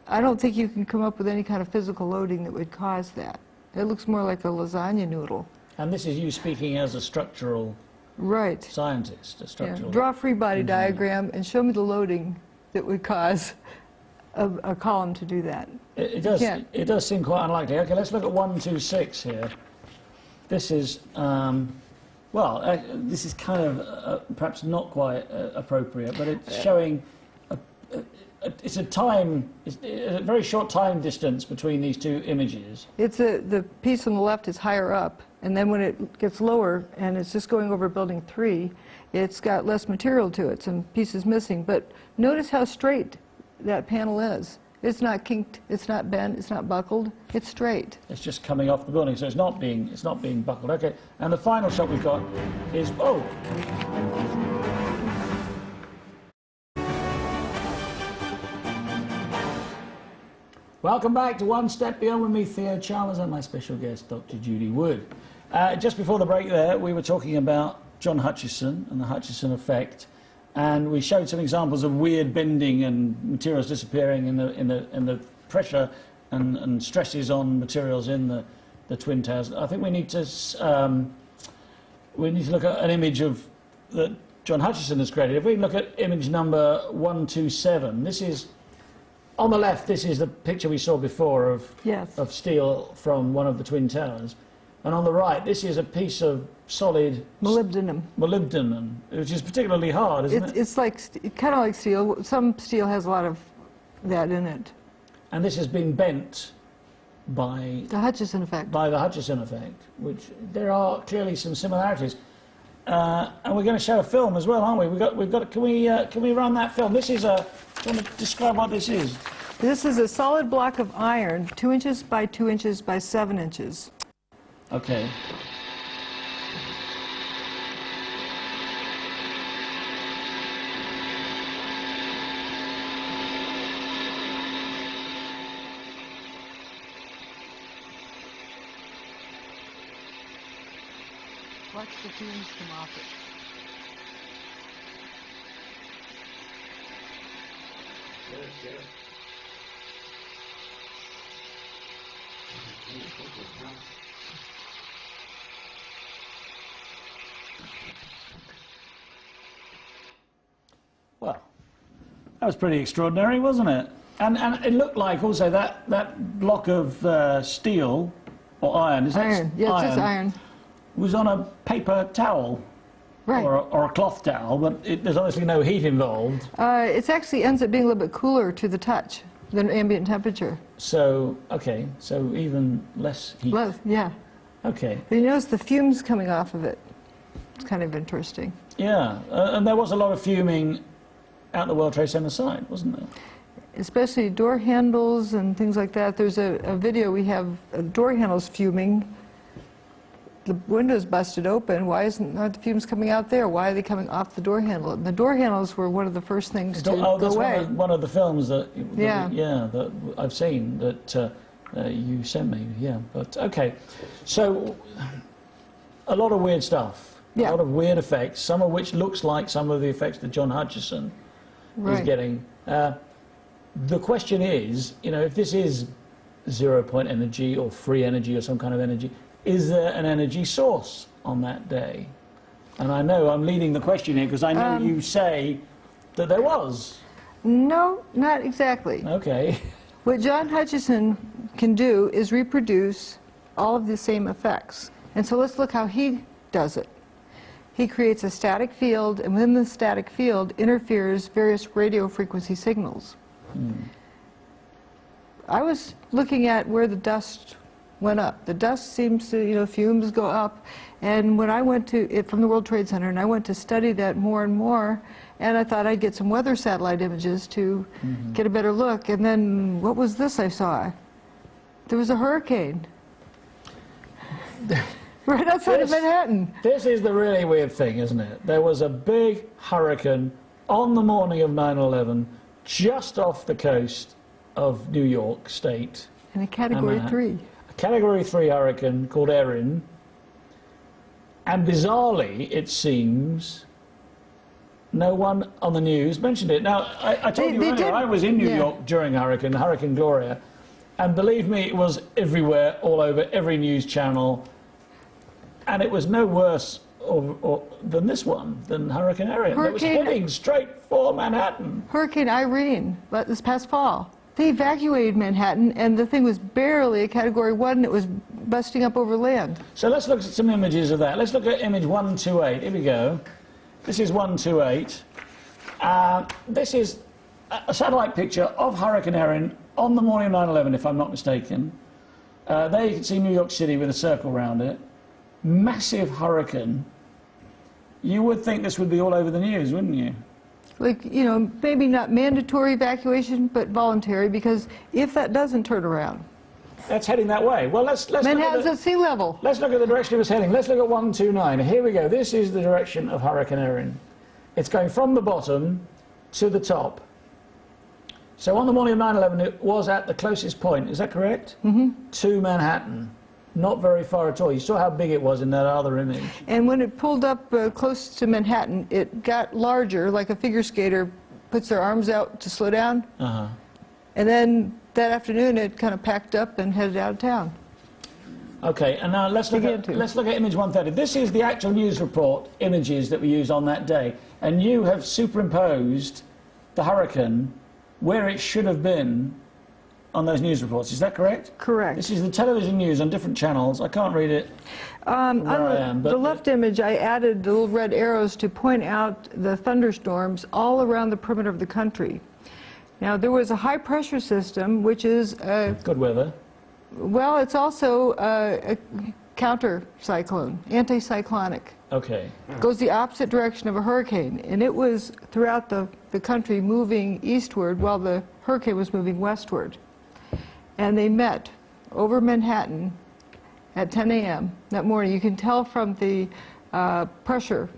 Speaker 2: I don't think you can come up with any kind of physical loading that would cause that. It looks more like a lasagna noodle.
Speaker 1: And this is you speaking as a structural
Speaker 2: Right.
Speaker 1: scientist, a
Speaker 2: Yeah.
Speaker 1: structural...
Speaker 2: Draw a free body
Speaker 1: engineer.
Speaker 2: diagram and show me the loading that would cause a column to do that.
Speaker 1: It does.
Speaker 2: can't.
Speaker 1: It does seem quite unlikely. Okay, let's look at 126 here. This is this is kind of perhaps not quite appropriate, but it's showing it's a very short time distance between these two images.
Speaker 2: It's the piece on the left is higher up, and then when it gets lower and it's just going over building 3, it's got less material to it, some pieces missing. But notice how straight that panel is. It's not kinked, it's not bent, it's not buckled, it's straight.
Speaker 1: It's just coming off the building, so it's not being buckled. Okay, and the final shot we've got is Welcome back to One Step Beyond with me, Theo Chalmers, and my special guest, Dr. Judy Wood. Just before the break there, we were talking about John Hutchison and the Hutchison effect, and we showed some examples of weird bending and materials disappearing in the pressure and stresses on materials in the Twin Towers. I think we need to look at an image that John Hutchison has created. If we look at image number 127, this is on the left. This is the picture we saw before of steel from one of the Twin Towers. And on the right, this is a piece of solid
Speaker 2: Molybdenum.
Speaker 1: Molybdenum, which is particularly hard, isn't it?
Speaker 2: It's like kind of like steel. Some steel has a lot of that in it.
Speaker 1: And this has been bent by
Speaker 2: The Hutchison effect.
Speaker 1: the Hutchison effect, which there are clearly some similarities. And we're going to show a film as well, aren't we? We've got. Can we run that film? This is a. Do you want to describe what this is?
Speaker 2: This is a solid block of iron, 2 inches by 2 inches by 7 inches.
Speaker 1: Okay.
Speaker 2: Watch the fumes come off it.
Speaker 1: Well, that was pretty extraordinary, wasn't it? And it looked like also that block of steel or iron. Is that
Speaker 2: Iron. Yeah, it's just iron.
Speaker 1: Was on a paper towel.
Speaker 2: Right.
Speaker 1: Or a cloth towel, but there's obviously no heat involved.
Speaker 2: It actually ends up being a little bit cooler to the touch than ambient temperature.
Speaker 1: So, okay, so even less heat.
Speaker 2: Less, yeah.
Speaker 1: Okay.
Speaker 2: But you notice the fumes coming off of it. It's kind of interesting.
Speaker 1: Yeah, and there was a lot of fuming out the World Trade Center site, wasn't there?
Speaker 2: Especially door handles and things like that. There's a video we have, door handles fuming. The window's busted open. Why aren't the fumes coming out there? Why are they coming off the door handle? And the door handles were one of the first things to go away.
Speaker 1: That's one of the films that
Speaker 2: Yeah.
Speaker 1: that I've seen that you sent me. Yeah, but okay. So a lot of weird stuff.
Speaker 2: Yeah.
Speaker 1: A lot of weird effects. Some of which looks like some of the effects that John Hutchison is getting. The question is, you know, if this is zero-point energy or free energy or some kind of energy, is there an energy source on that day? And I know I'm leading the question here because I know you say that there was.
Speaker 2: No, not exactly.
Speaker 1: Okay.
Speaker 2: What John Hutchison can do is reproduce all of the same effects. And so let's look how he does it. He creates a static field, and within the static field interferes various radio frequency signals. I was looking at where the dust went up. The dust seems to, you know, fumes go up. And when I went to it from the World Trade Center, and I went to study that more and more, and I thought I'd get some weather satellite images to get a better look. And then, what was this I saw? There was a hurricane right outside of Manhattan.
Speaker 1: This is the really weird thing, isn't it? There was a big hurricane on the morning of 9/11, just off the coast of New York State.
Speaker 2: In a Category 3.
Speaker 1: A Category 3 hurricane called Erin. And bizarrely, it seems, no one on the news mentioned it. Now, I told you earlier, I was in New York during Hurricane Gloria, and believe me, it was everywhere, all over, every news channel, and it was no worse than this one, than Hurricane Erin. It was heading straight for Manhattan.
Speaker 2: Hurricane Irene, this past fall. They evacuated Manhattan, and the thing was barely a Category 1, and it was busting up over land.
Speaker 1: So let's look at some images of that. Let's look at image 128. Here we go. This is 128. This is a satellite picture of Hurricane Erin on the morning of 9/11, if I'm not mistaken. There you can see New York City with a circle around it. Massive hurricane. You would think this would be all over the news, wouldn't you?
Speaker 2: Like, you know, maybe not mandatory evacuation, but voluntary, because if that doesn't turn around.
Speaker 1: That's heading that way. Well, let's
Speaker 2: Manhattan's at sea level.
Speaker 1: Let's look at the direction it was heading. Let's look at 129. Here we go. This is the direction of Hurricane Erin. It's going from the bottom to the top. So on the morning of 9/11, it was at the closest point. Is that correct? To Manhattan. Not very far at all. You saw how big it was in that other image.
Speaker 2: And when it pulled up close to Manhattan, it got larger, like a figure skater puts their arms out to slow down. And then that afternoon, it kind of packed up and headed out of town.
Speaker 1: Okay, and now let's look at image 130. This is the actual news report images that we used on that day. And you have superimposed the hurricane where it should have been on those news reports. Is that correct?
Speaker 2: Correct.
Speaker 1: This is the television news on different channels. I can't read it
Speaker 2: On
Speaker 1: where I am. But
Speaker 2: the left image, I added the little red arrows to point out the thunderstorms all around the perimeter of the country. Now, there was a high-pressure system, which is
Speaker 1: good weather.
Speaker 2: well, it's also a counter-cyclone, anticyclonic.
Speaker 1: Okay.
Speaker 2: Goes the opposite direction of a hurricane, and it was throughout the country moving eastward while the hurricane was moving westward. And they met over Manhattan at 10 a.m. that morning. You can tell from the pressure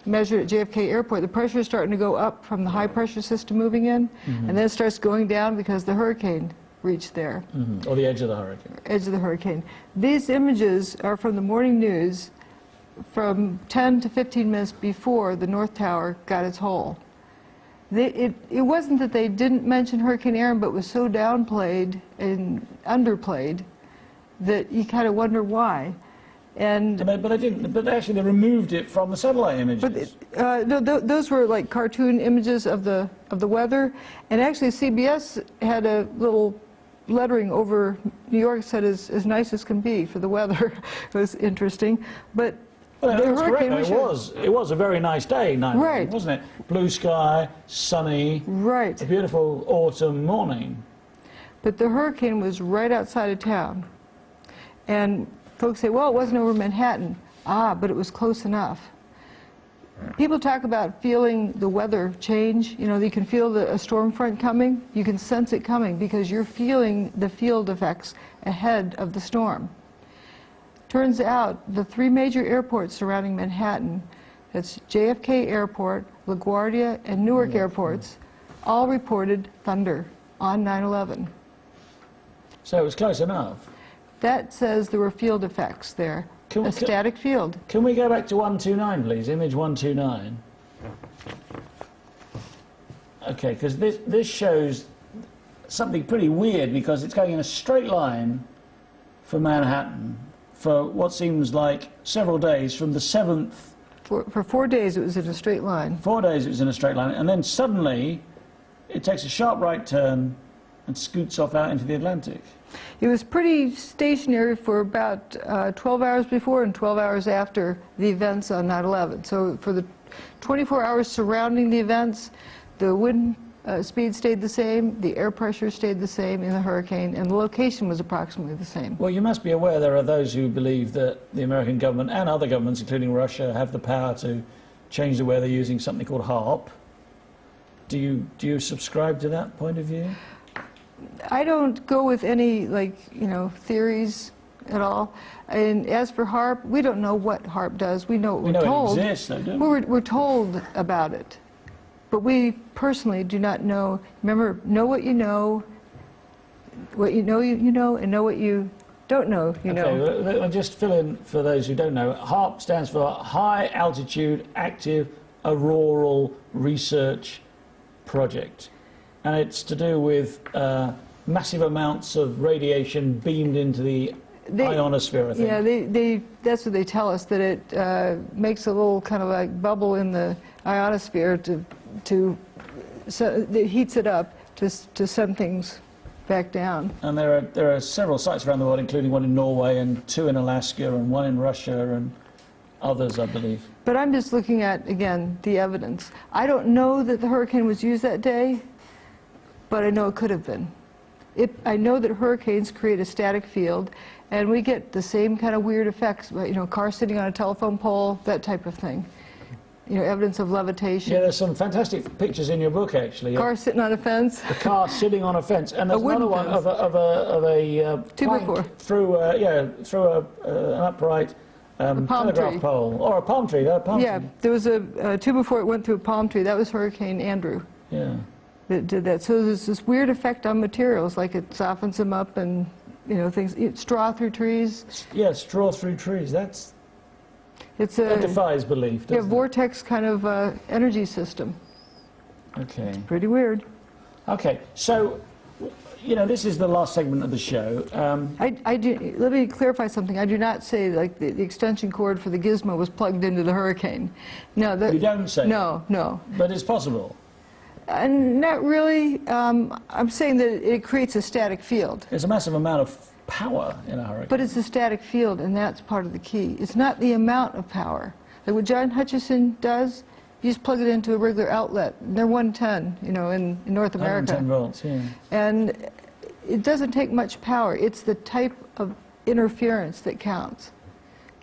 Speaker 2: measured at JFK Airport, the pressure is starting to go up from the high-pressure system moving in, and then it starts going down because the hurricane reached there.
Speaker 1: Or the edge of the hurricane.
Speaker 2: Edge of the hurricane. These images are from the morning news from 10 to 15 minutes before the North Tower got its hole. It wasn't that they didn't mention Hurricane Erin, but was so downplayed and underplayed that you kind of wonder why.
Speaker 1: But they didn't. But actually, they removed it from the satellite images.
Speaker 2: But no, those were like cartoon images of the weather, and actually CBS had a little lettering over New York said as nice as can be for the weather. It was interesting, but.
Speaker 1: Well, that's correct. It was a very nice day,
Speaker 2: right,
Speaker 1: wasn't it? Blue sky, sunny,
Speaker 2: right.
Speaker 1: A beautiful autumn morning.
Speaker 2: But the hurricane was right outside of town. And folks say, well, it wasn't over Manhattan. Ah, but it was close enough. People talk about feeling the weather change. You know, you can feel a storm front coming. You can sense it coming because you're feeling the field effects ahead of the storm. Turns out the 3 major airports surrounding Manhattan, that's JFK Airport, LaGuardia, and Newark airports, all reported thunder on 9/11.
Speaker 1: So it was close enough.
Speaker 2: That says there were field effects there, a static field.
Speaker 1: Can we go back to 129, please? Image 129. Okay, because this shows something pretty weird because it's going in a straight line for Manhattan for what seems like several days from the 7th.
Speaker 2: For 4 days it was in a straight line.
Speaker 1: 4 days it was in a straight line, and then suddenly it takes a sharp right turn and scoots off out into the Atlantic.
Speaker 2: It was pretty stationary for about 12 hours before and 12 hours after the events on 9/11. So for the 24 hours surrounding the events, the wind speed stayed the same, the air pressure stayed the same in the hurricane, and the location was approximately the same.
Speaker 1: Well, you must be aware there are those who believe that the American government and other governments, including Russia, have the power to change the weather using something called HAARP. Do you subscribe to that point of view?
Speaker 2: I don't go with any, theories at all. And as for HAARP, we don't know what HAARP does. We know what we're told.
Speaker 1: We know it exists, though, don't we?
Speaker 2: We're told about it. But we personally do not know. Remember, know what you know, you know, and know what you don't know, you know.
Speaker 1: Okay, I'll just fill in for those who don't know. HAARP stands for High Altitude Active Auroral Research Project. And it's to do with massive amounts of radiation beamed into the ionosphere, I think.
Speaker 2: Yeah, that's what they tell us, that it makes a little kind of like bubble in the ionosphere so it heats it up to send things back down.
Speaker 1: And there are several sites around the world, including one in Norway and 2 in Alaska and 1 in Russia and others, I believe.
Speaker 2: But I'm just looking at, again, the evidence. I don't know that the hurricane was used that day, but I know it could have been. I know that hurricanes create a static field, and we get the same kind of weird effects, cars sitting on a telephone pole, that type of thing. Evidence of levitation.
Speaker 1: Yeah, there's some fantastic pictures in your book, actually.
Speaker 2: Car sitting on a fence.
Speaker 1: The car sitting on a fence, and there's another one of a plank through an upright telegraph pole or a palm tree.
Speaker 2: Yeah, there was a 2x4 it went through a palm tree. That was Hurricane Andrew.
Speaker 1: Yeah.
Speaker 2: That did that. So there's this weird effect on materials, like it softens them up, and things. Straw through trees.
Speaker 1: Yeah, straw through trees. That defies belief, doesn't it?
Speaker 2: Vortex kind of energy system.
Speaker 1: Okay.
Speaker 2: It's pretty weird.
Speaker 1: Okay, so this is the last segment of the show.
Speaker 2: Let me clarify something. I do not say like the extension cord for the gizmo was plugged into the hurricane. No,
Speaker 1: you don't say.
Speaker 2: No.
Speaker 1: But it's possible.
Speaker 2: Not really. I'm saying that it creates a static field.
Speaker 1: There's a massive amount of power in a hurricane.
Speaker 2: But it's a static field, and that's part of the key. It's not the amount of power. Like what John Hutchison does, you just plug it into a regular outlet. They're 110, in North America.
Speaker 1: 110 volts, yeah.
Speaker 2: And it doesn't take much power. It's the type of interference that counts.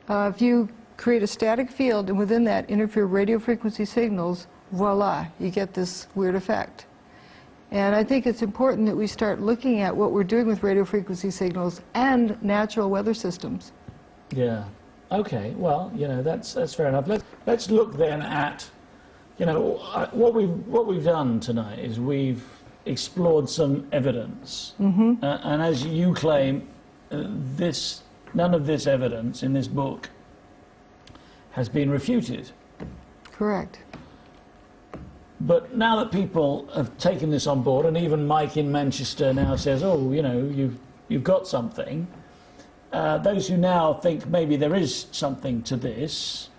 Speaker 2: If you create a static field, and within that interfere radio frequency signals, voila, you get this weird effect. And I think it's important that we start looking at what we're doing with radio frequency signals and natural weather systems.
Speaker 1: Yeah. Okay. Well, that's fair enough. Let's look then at, what we've done tonight is we've explored some evidence, and as you claim, none of this evidence in this book has been refuted.
Speaker 2: Correct.
Speaker 1: But now that people have taken this on board, and even Mike in Manchester now says, oh, you've got something, those who now think maybe there is something to this,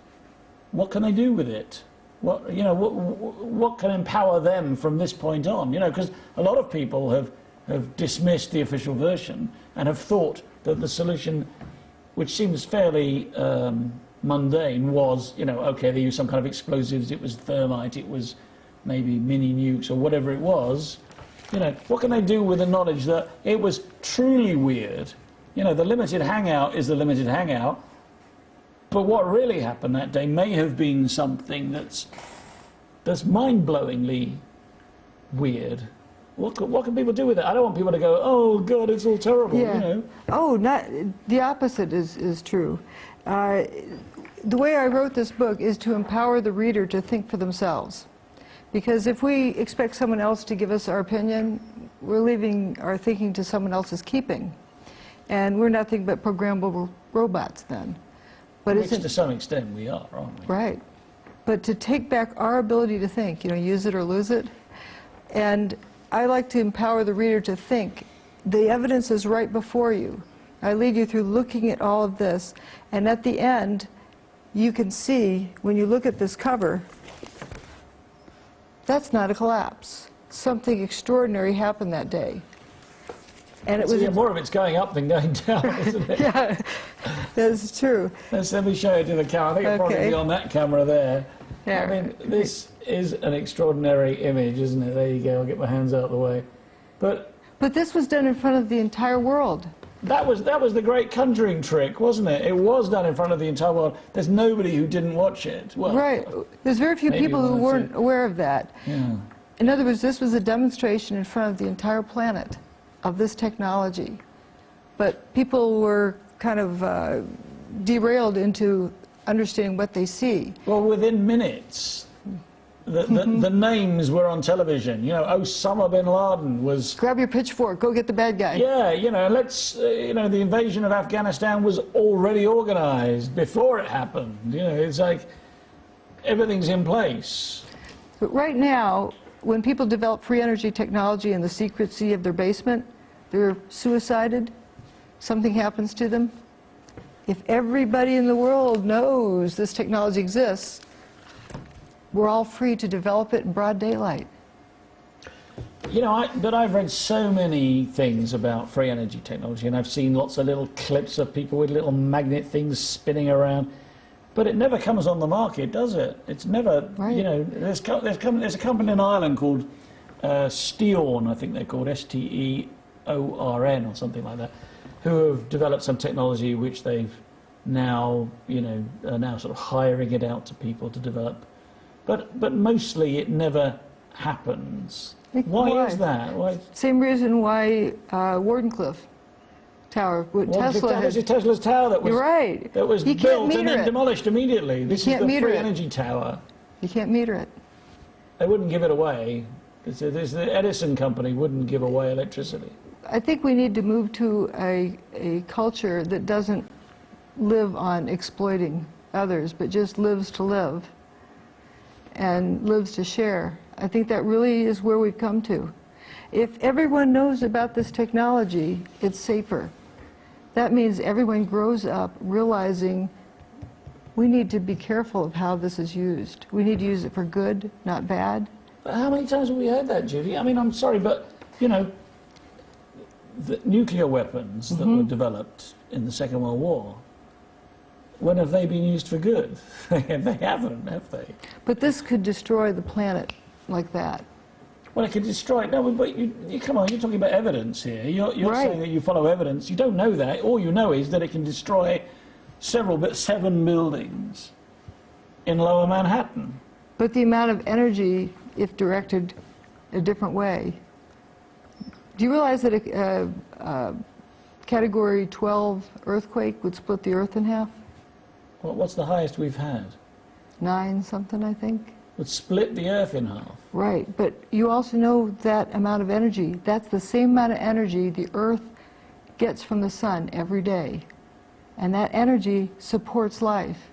Speaker 1: what can they do with it? What can empower them from this point on? Because a lot of people have dismissed the official version and have thought that the solution, which seems fairly mundane, was, okay, they used some kind of explosives, it was thermite, it was maybe mini nukes or whatever it was. What can they do with the knowledge that it was truly weird? The limited hangout is the limited hangout, But what really happened that day may have been something that's mind-blowingly weird. What can people do with it? I don't want people to go, oh God, it's all terrible.
Speaker 2: Yeah.
Speaker 1: You know.
Speaker 2: Oh, not the opposite is true. The way I wrote this book is to empower the reader to think for themselves. Because if we expect someone else to give us our opinion, we're leaving our thinking to someone else's keeping. And we're nothing but programmable robots then. But
Speaker 1: Which to some extent we are, aren't we?
Speaker 2: Right. But to take back our ability to think, you know, use it or lose it. And I like to empower the reader to think. The evidence is right before you. I lead you through looking at all of this. And at the end, you can see, when you look at this cover, that's not a collapse. Something extraordinary happened that day. And it was
Speaker 1: more of it's going up than going down, isn't it?
Speaker 2: Yeah, that's true.
Speaker 1: Let me show you to the camera. I think it'll probably be on that camera there.
Speaker 2: Yeah.
Speaker 1: I mean, this is an extraordinary image, isn't it? There you go. I'll get my hands out of the way. But
Speaker 2: this was done in front of the entire world.
Speaker 1: that was the great conjuring trick, wasn't it? It was done in front of the entire world. There's nobody who didn't watch it. Well,
Speaker 2: Right. There's very few people who weren't aware of that.
Speaker 1: Yeah.
Speaker 2: In other words, this was a demonstration in front of the entire planet of this technology. But people were kind of derailed into understanding what they see.
Speaker 1: Well, within minutes, the names were on television. You know, Osama bin Laden was...
Speaker 2: Grab your pitchfork, go get the bad guy.
Speaker 1: Yeah, you know, the invasion of Afghanistan was already organized before it happened. You know, it's like everything's in place.
Speaker 2: But right now, when people develop free energy technology in the secrecy of their basement, they're suicided, something happens to them. If everybody in the world knows this technology exists, we're all free to develop it in broad daylight.
Speaker 1: You know, but I've read so many things about free energy technology, and I've seen lots of little clips of people with little magnet things spinning around, but it never comes on the market, does it? It's never,
Speaker 2: right.
Speaker 1: You know, there's a company in Ireland called Steorn, I think they're called, S-T-E-O-R-N or something like that, who have developed some technology which they've now, you know, are now sort of hiring it out to people to develop. But mostly it never happens. Why is that? Why?
Speaker 2: Same reason why Wardenclyffe Tower,
Speaker 1: Tesla's tower that was,
Speaker 2: you're right.
Speaker 1: That was built and then demolished immediately. This is the free energy tower.
Speaker 2: You can't meter it.
Speaker 1: They wouldn't give it away. The Edison company wouldn't give away electricity.
Speaker 2: I think we need to move to a culture that doesn't live on exploiting others, but just lives to live and lives to share. I think that really is where we've come to. If everyone knows about this technology, it's safer. That means everyone grows up realizing we need to be careful of how this is used. We need to use it for good, not bad.
Speaker 1: But how many times have we heard that, Judy? I mean, I'm sorry, but, you know, the nuclear weapons that were developed in the Second World War, when have they been used for good? They haven't, have they?
Speaker 2: But this could destroy the planet like that.
Speaker 1: Well, it could destroy it. No, but you come on, you're talking about evidence here. You're
Speaker 2: right.
Speaker 1: saying that you follow evidence. You don't know that. All you know is that it can destroy 7 buildings in Lower Manhattan.
Speaker 2: But the amount of energy, if directed a different way. Do you realize that a Category 12 earthquake would split the Earth in half?
Speaker 1: Well, what's the highest we've had?
Speaker 2: 9 something, I think.
Speaker 1: Would split the Earth in half.
Speaker 2: Right, but you also know that amount of energy. That's the same amount of energy the Earth gets from the sun every day. And that energy supports life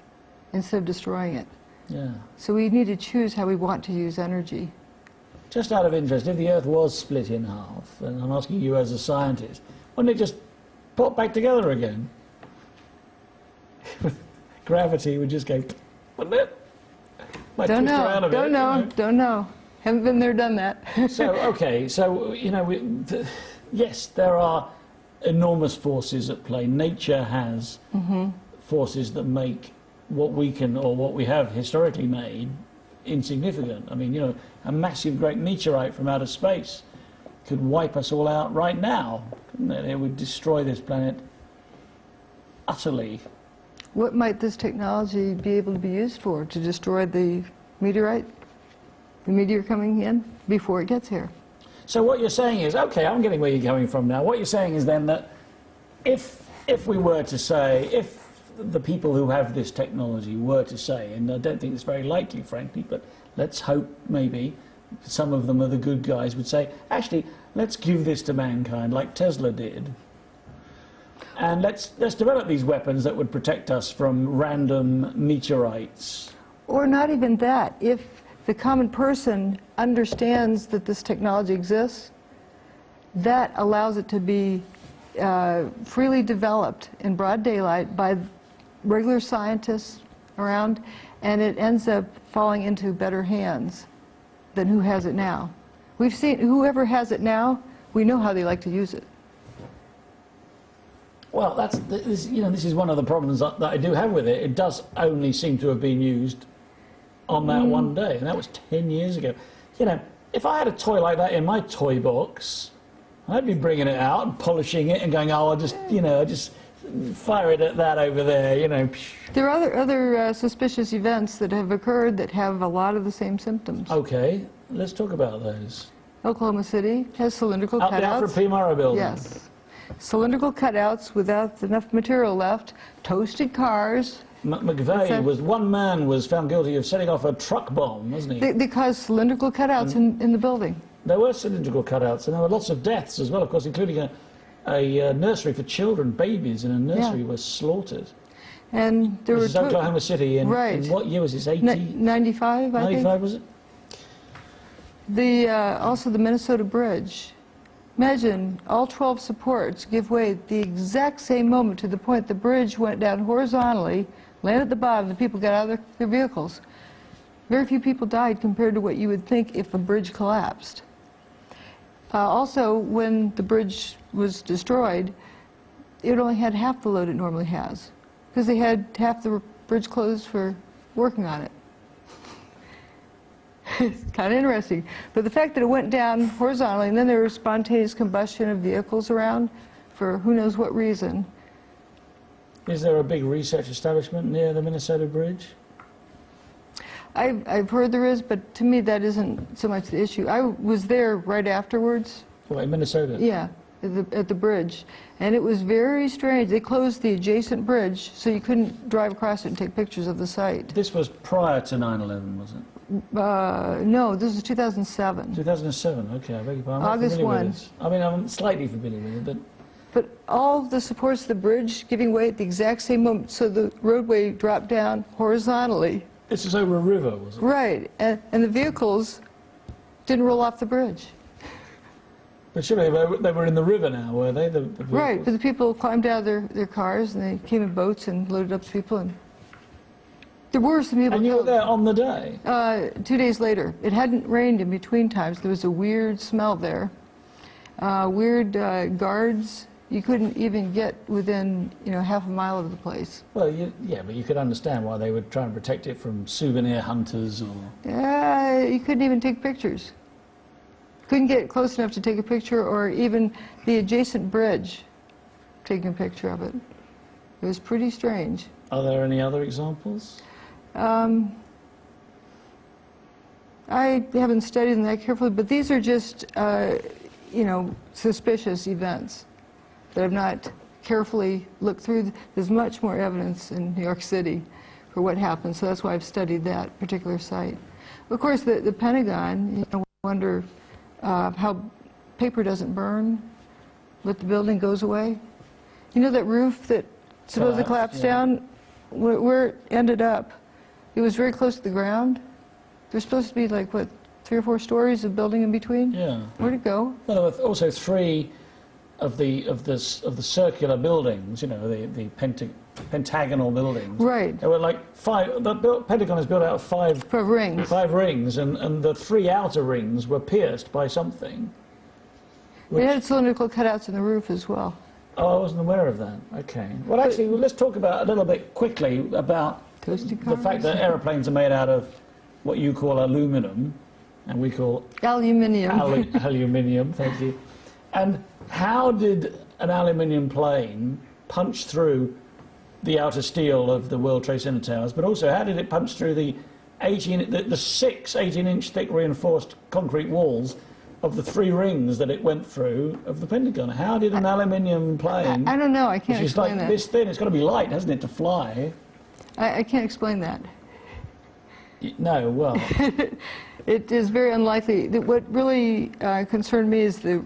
Speaker 2: instead of destroying it.
Speaker 1: Yeah.
Speaker 2: So we need to choose how we want to use energy.
Speaker 1: Just out of interest, if the Earth was split in half, and I'm asking you as a scientist, wouldn't it just pop back together again? Gravity would just go, wouldn't it?
Speaker 2: Don't know. Haven't been there, done that.
Speaker 1: So, okay, so, you know, yes, there are enormous forces at play. Nature has forces that make what we can, or what we have historically made, insignificant. I mean, you know, a massive great meteorite from outer space could wipe us all out right now, couldn't it? It would destroy this planet utterly.
Speaker 2: What might this technology be able to be used for? To destroy the meteorite? The meteor coming in before it gets here?
Speaker 1: So what you're saying is, okay, I'm getting where you're coming from now. What you're saying is then that if we were to say, if the people who have this technology were to say, and I don't think it's very likely, frankly, but let's hope maybe some of them are the good guys, would say, actually, let's give this to mankind like Tesla did. And let's develop these weapons that would protect us from random meteorites.
Speaker 2: Or not even that. If the common person understands that this technology exists, that allows it to be freely developed in broad daylight by regular scientists around, and it ends up falling into better hands than who has it now. We've seen whoever has it now, we know how they like to use it.
Speaker 1: Well, this is one of the problems that I do have with it. It does only seem to have been used on that one day, and that was 10 years ago. You know, if I had a toy like that in my toy box, I'd be bringing it out and polishing it and going, oh, I'll just fire it at that over there, you know.
Speaker 2: There are other suspicious events that have occurred that have a lot of the same symptoms.
Speaker 1: Okay, let's talk about those.
Speaker 2: Oklahoma City has cylindrical
Speaker 1: Up the
Speaker 2: cutouts.
Speaker 1: Alfred P. Murrah building.
Speaker 2: Yes. Cylindrical cutouts without enough material left, toasted cars.
Speaker 1: McVeigh one man was found guilty of setting off a truck bomb, wasn't he?
Speaker 2: They caused cylindrical cutouts in the building.
Speaker 1: There were cylindrical cutouts, and there were lots of deaths as well, of course, including a nursery for children. Babies in a nursery were slaughtered.
Speaker 2: And there
Speaker 1: This is Oklahoma City in what year was this?
Speaker 2: 95, I think.
Speaker 1: 95, was it?
Speaker 2: Also the Minnesota Bridge. Imagine all 12 supports give way at the exact same moment, to the point the bridge went down horizontally, landed at the bottom, the people got out of their vehicles. Very few people died compared to what you would think if a bridge collapsed. Also, when the bridge was destroyed, it only had half the load it normally has, because they had half the bridge closed for working on it. It's kind of interesting. But the fact that it went down horizontally, and then there was spontaneous combustion of vehicles around for who knows what reason.
Speaker 1: Is there a big research establishment near the Minnesota Bridge?
Speaker 2: I've heard there is, but to me that isn't so much the issue. I was there right afterwards.
Speaker 1: What, in Minnesota?
Speaker 2: Yeah, at the bridge. And it was very strange. They closed the adjacent bridge, so you couldn't drive across it and take pictures of the site.
Speaker 1: This was prior to 9/11, was it?
Speaker 2: No, this was 2007.
Speaker 1: 2007, okay, I beg your pardon.
Speaker 2: August 1.
Speaker 1: I mean, I'm slightly familiar with it,
Speaker 2: But all of the supports of the bridge giving way at the exact same moment, so the roadway dropped down horizontally.
Speaker 1: This is over a river, was it?
Speaker 2: Right, and the vehicles didn't roll off the bridge.
Speaker 1: But surely they were in the river now, were they? The
Speaker 2: Right, but the people climbed out of their cars, and they came in boats and loaded up the people. And there were some people
Speaker 1: And you were
Speaker 2: killed.
Speaker 1: there on the day?
Speaker 2: 2 days later. It hadn't rained in between times. There was a weird smell there. Weird guards. You couldn't even get within, half a mile of the place.
Speaker 1: Well, yeah, but you could understand why they would try and protect it from souvenir hunters or...
Speaker 2: You couldn't even take pictures. Couldn't get close enough to take a picture, or even the adjacent bridge, taking a picture of it. It was pretty strange.
Speaker 1: Are there any other examples?
Speaker 2: I haven't studied them that carefully, but these are just, suspicious events that I've not carefully looked through. There's much more evidence in New York City for what happened, so that's why I've studied that particular site. Of course, the Pentagon, wonder how paper doesn't burn, but the building goes away. You know that roof that supposedly collapsed down? Where it ended up, it was very close to the ground. There's supposed to be, 3 or 4 stories of building in between?
Speaker 1: Yeah.
Speaker 2: Where'd it go?
Speaker 1: Well, there were also 3 of the circular buildings, the pentagonal buildings.
Speaker 2: Right.
Speaker 1: There were 5. The Pentagon is built out of 5
Speaker 2: rings.
Speaker 1: 5 rings, and the 3 outer rings were pierced by something.
Speaker 2: It had cylindrical cutouts in the roof as well.
Speaker 1: Oh, I wasn't aware of that. Okay. Well, actually, let's talk about a little bit quickly about the fact that aeroplanes are made out of what you call aluminum, and we call
Speaker 2: aluminium.
Speaker 1: Aluminium. Thank you. And how did an aluminium plane punch through the outer steel of the World Trade Center towers, but also how did it punch through the 6 18-inch thick reinforced concrete walls of the 3 rings that it went through of the Pentagon? How did an aluminium plane...
Speaker 2: I don't know. I can't
Speaker 1: which is
Speaker 2: explain
Speaker 1: like
Speaker 2: that.
Speaker 1: this thin, it's got to be light, hasn't it, to fly?
Speaker 2: I can't explain that.
Speaker 1: No, well...
Speaker 2: It is very unlikely. What really concerned me is the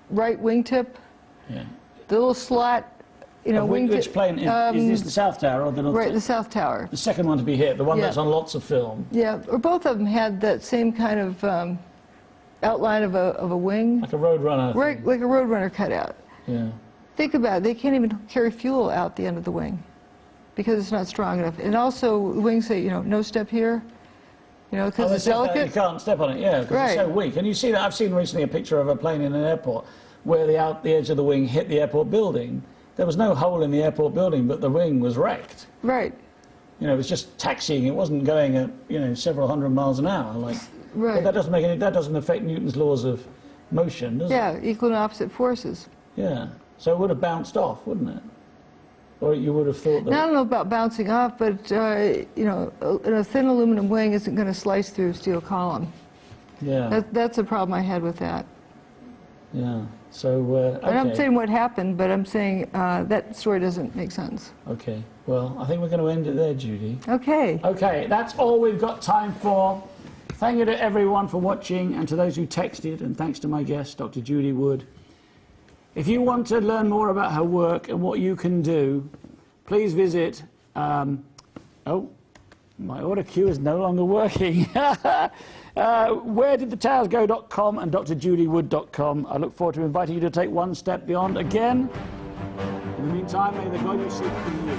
Speaker 2: right wingtip,
Speaker 1: Yeah.
Speaker 2: the little slot, you know,
Speaker 1: Which
Speaker 2: wingtip.
Speaker 1: plane? Is this the South Tower or the North
Speaker 2: Right,
Speaker 1: Tower?
Speaker 2: the South Tower.
Speaker 1: The second one to be hit, the one
Speaker 2: Yeah.
Speaker 1: that's on lots of film.
Speaker 2: Yeah, or both of them had that same kind of outline of a wing,
Speaker 1: Like a Roadrunner.
Speaker 2: right, like a Roadrunner cutout.
Speaker 1: Yeah.
Speaker 2: Think about it, they can't even carry fuel out the end of the wing because it's not strong enough. And also, the wings say, you know, no step here, you know, because it's
Speaker 1: You
Speaker 2: delicate.
Speaker 1: can't step on it, yeah, because
Speaker 2: Right.
Speaker 1: it's so weak. And you see that, I've seen recently a picture of a plane in an airport where the edge of the wing hit the airport building. There was no hole in the airport building, but the wing was wrecked.
Speaker 2: Right,
Speaker 1: You know, it was just taxiing. It wasn't going at, you know, several hundred miles an hour. Like,
Speaker 2: right.
Speaker 1: but that doesn't affect Newton's laws of motion, does it?
Speaker 2: Yeah, equal and opposite forces.
Speaker 1: Yeah. So it would have bounced off, wouldn't it? Or you would have thought that...
Speaker 2: Now, I don't know about bouncing off, but, you know, a thin aluminum wing isn't going to slice through a steel column.
Speaker 1: Yeah.
Speaker 2: That's a problem I had with that.
Speaker 1: Yeah. So,
Speaker 2: And I'm
Speaker 1: okay.
Speaker 2: saying what happened, but I'm saying that story doesn't make sense.
Speaker 1: Okay. Well, I think we're going to end it there, Judy.
Speaker 2: Okay.
Speaker 1: Okay, that's all we've got time for. Thank you to everyone for watching and to those who texted, and thanks to my guest, Dr. Judy Wood. If you want to learn more about her work and what you can do, please visit... oh, my order queue is no longer working. wheredidthetowers.go.com and drjudywood.com. I look forward to inviting you to take one step beyond again. In the meantime, may the God you seek be you.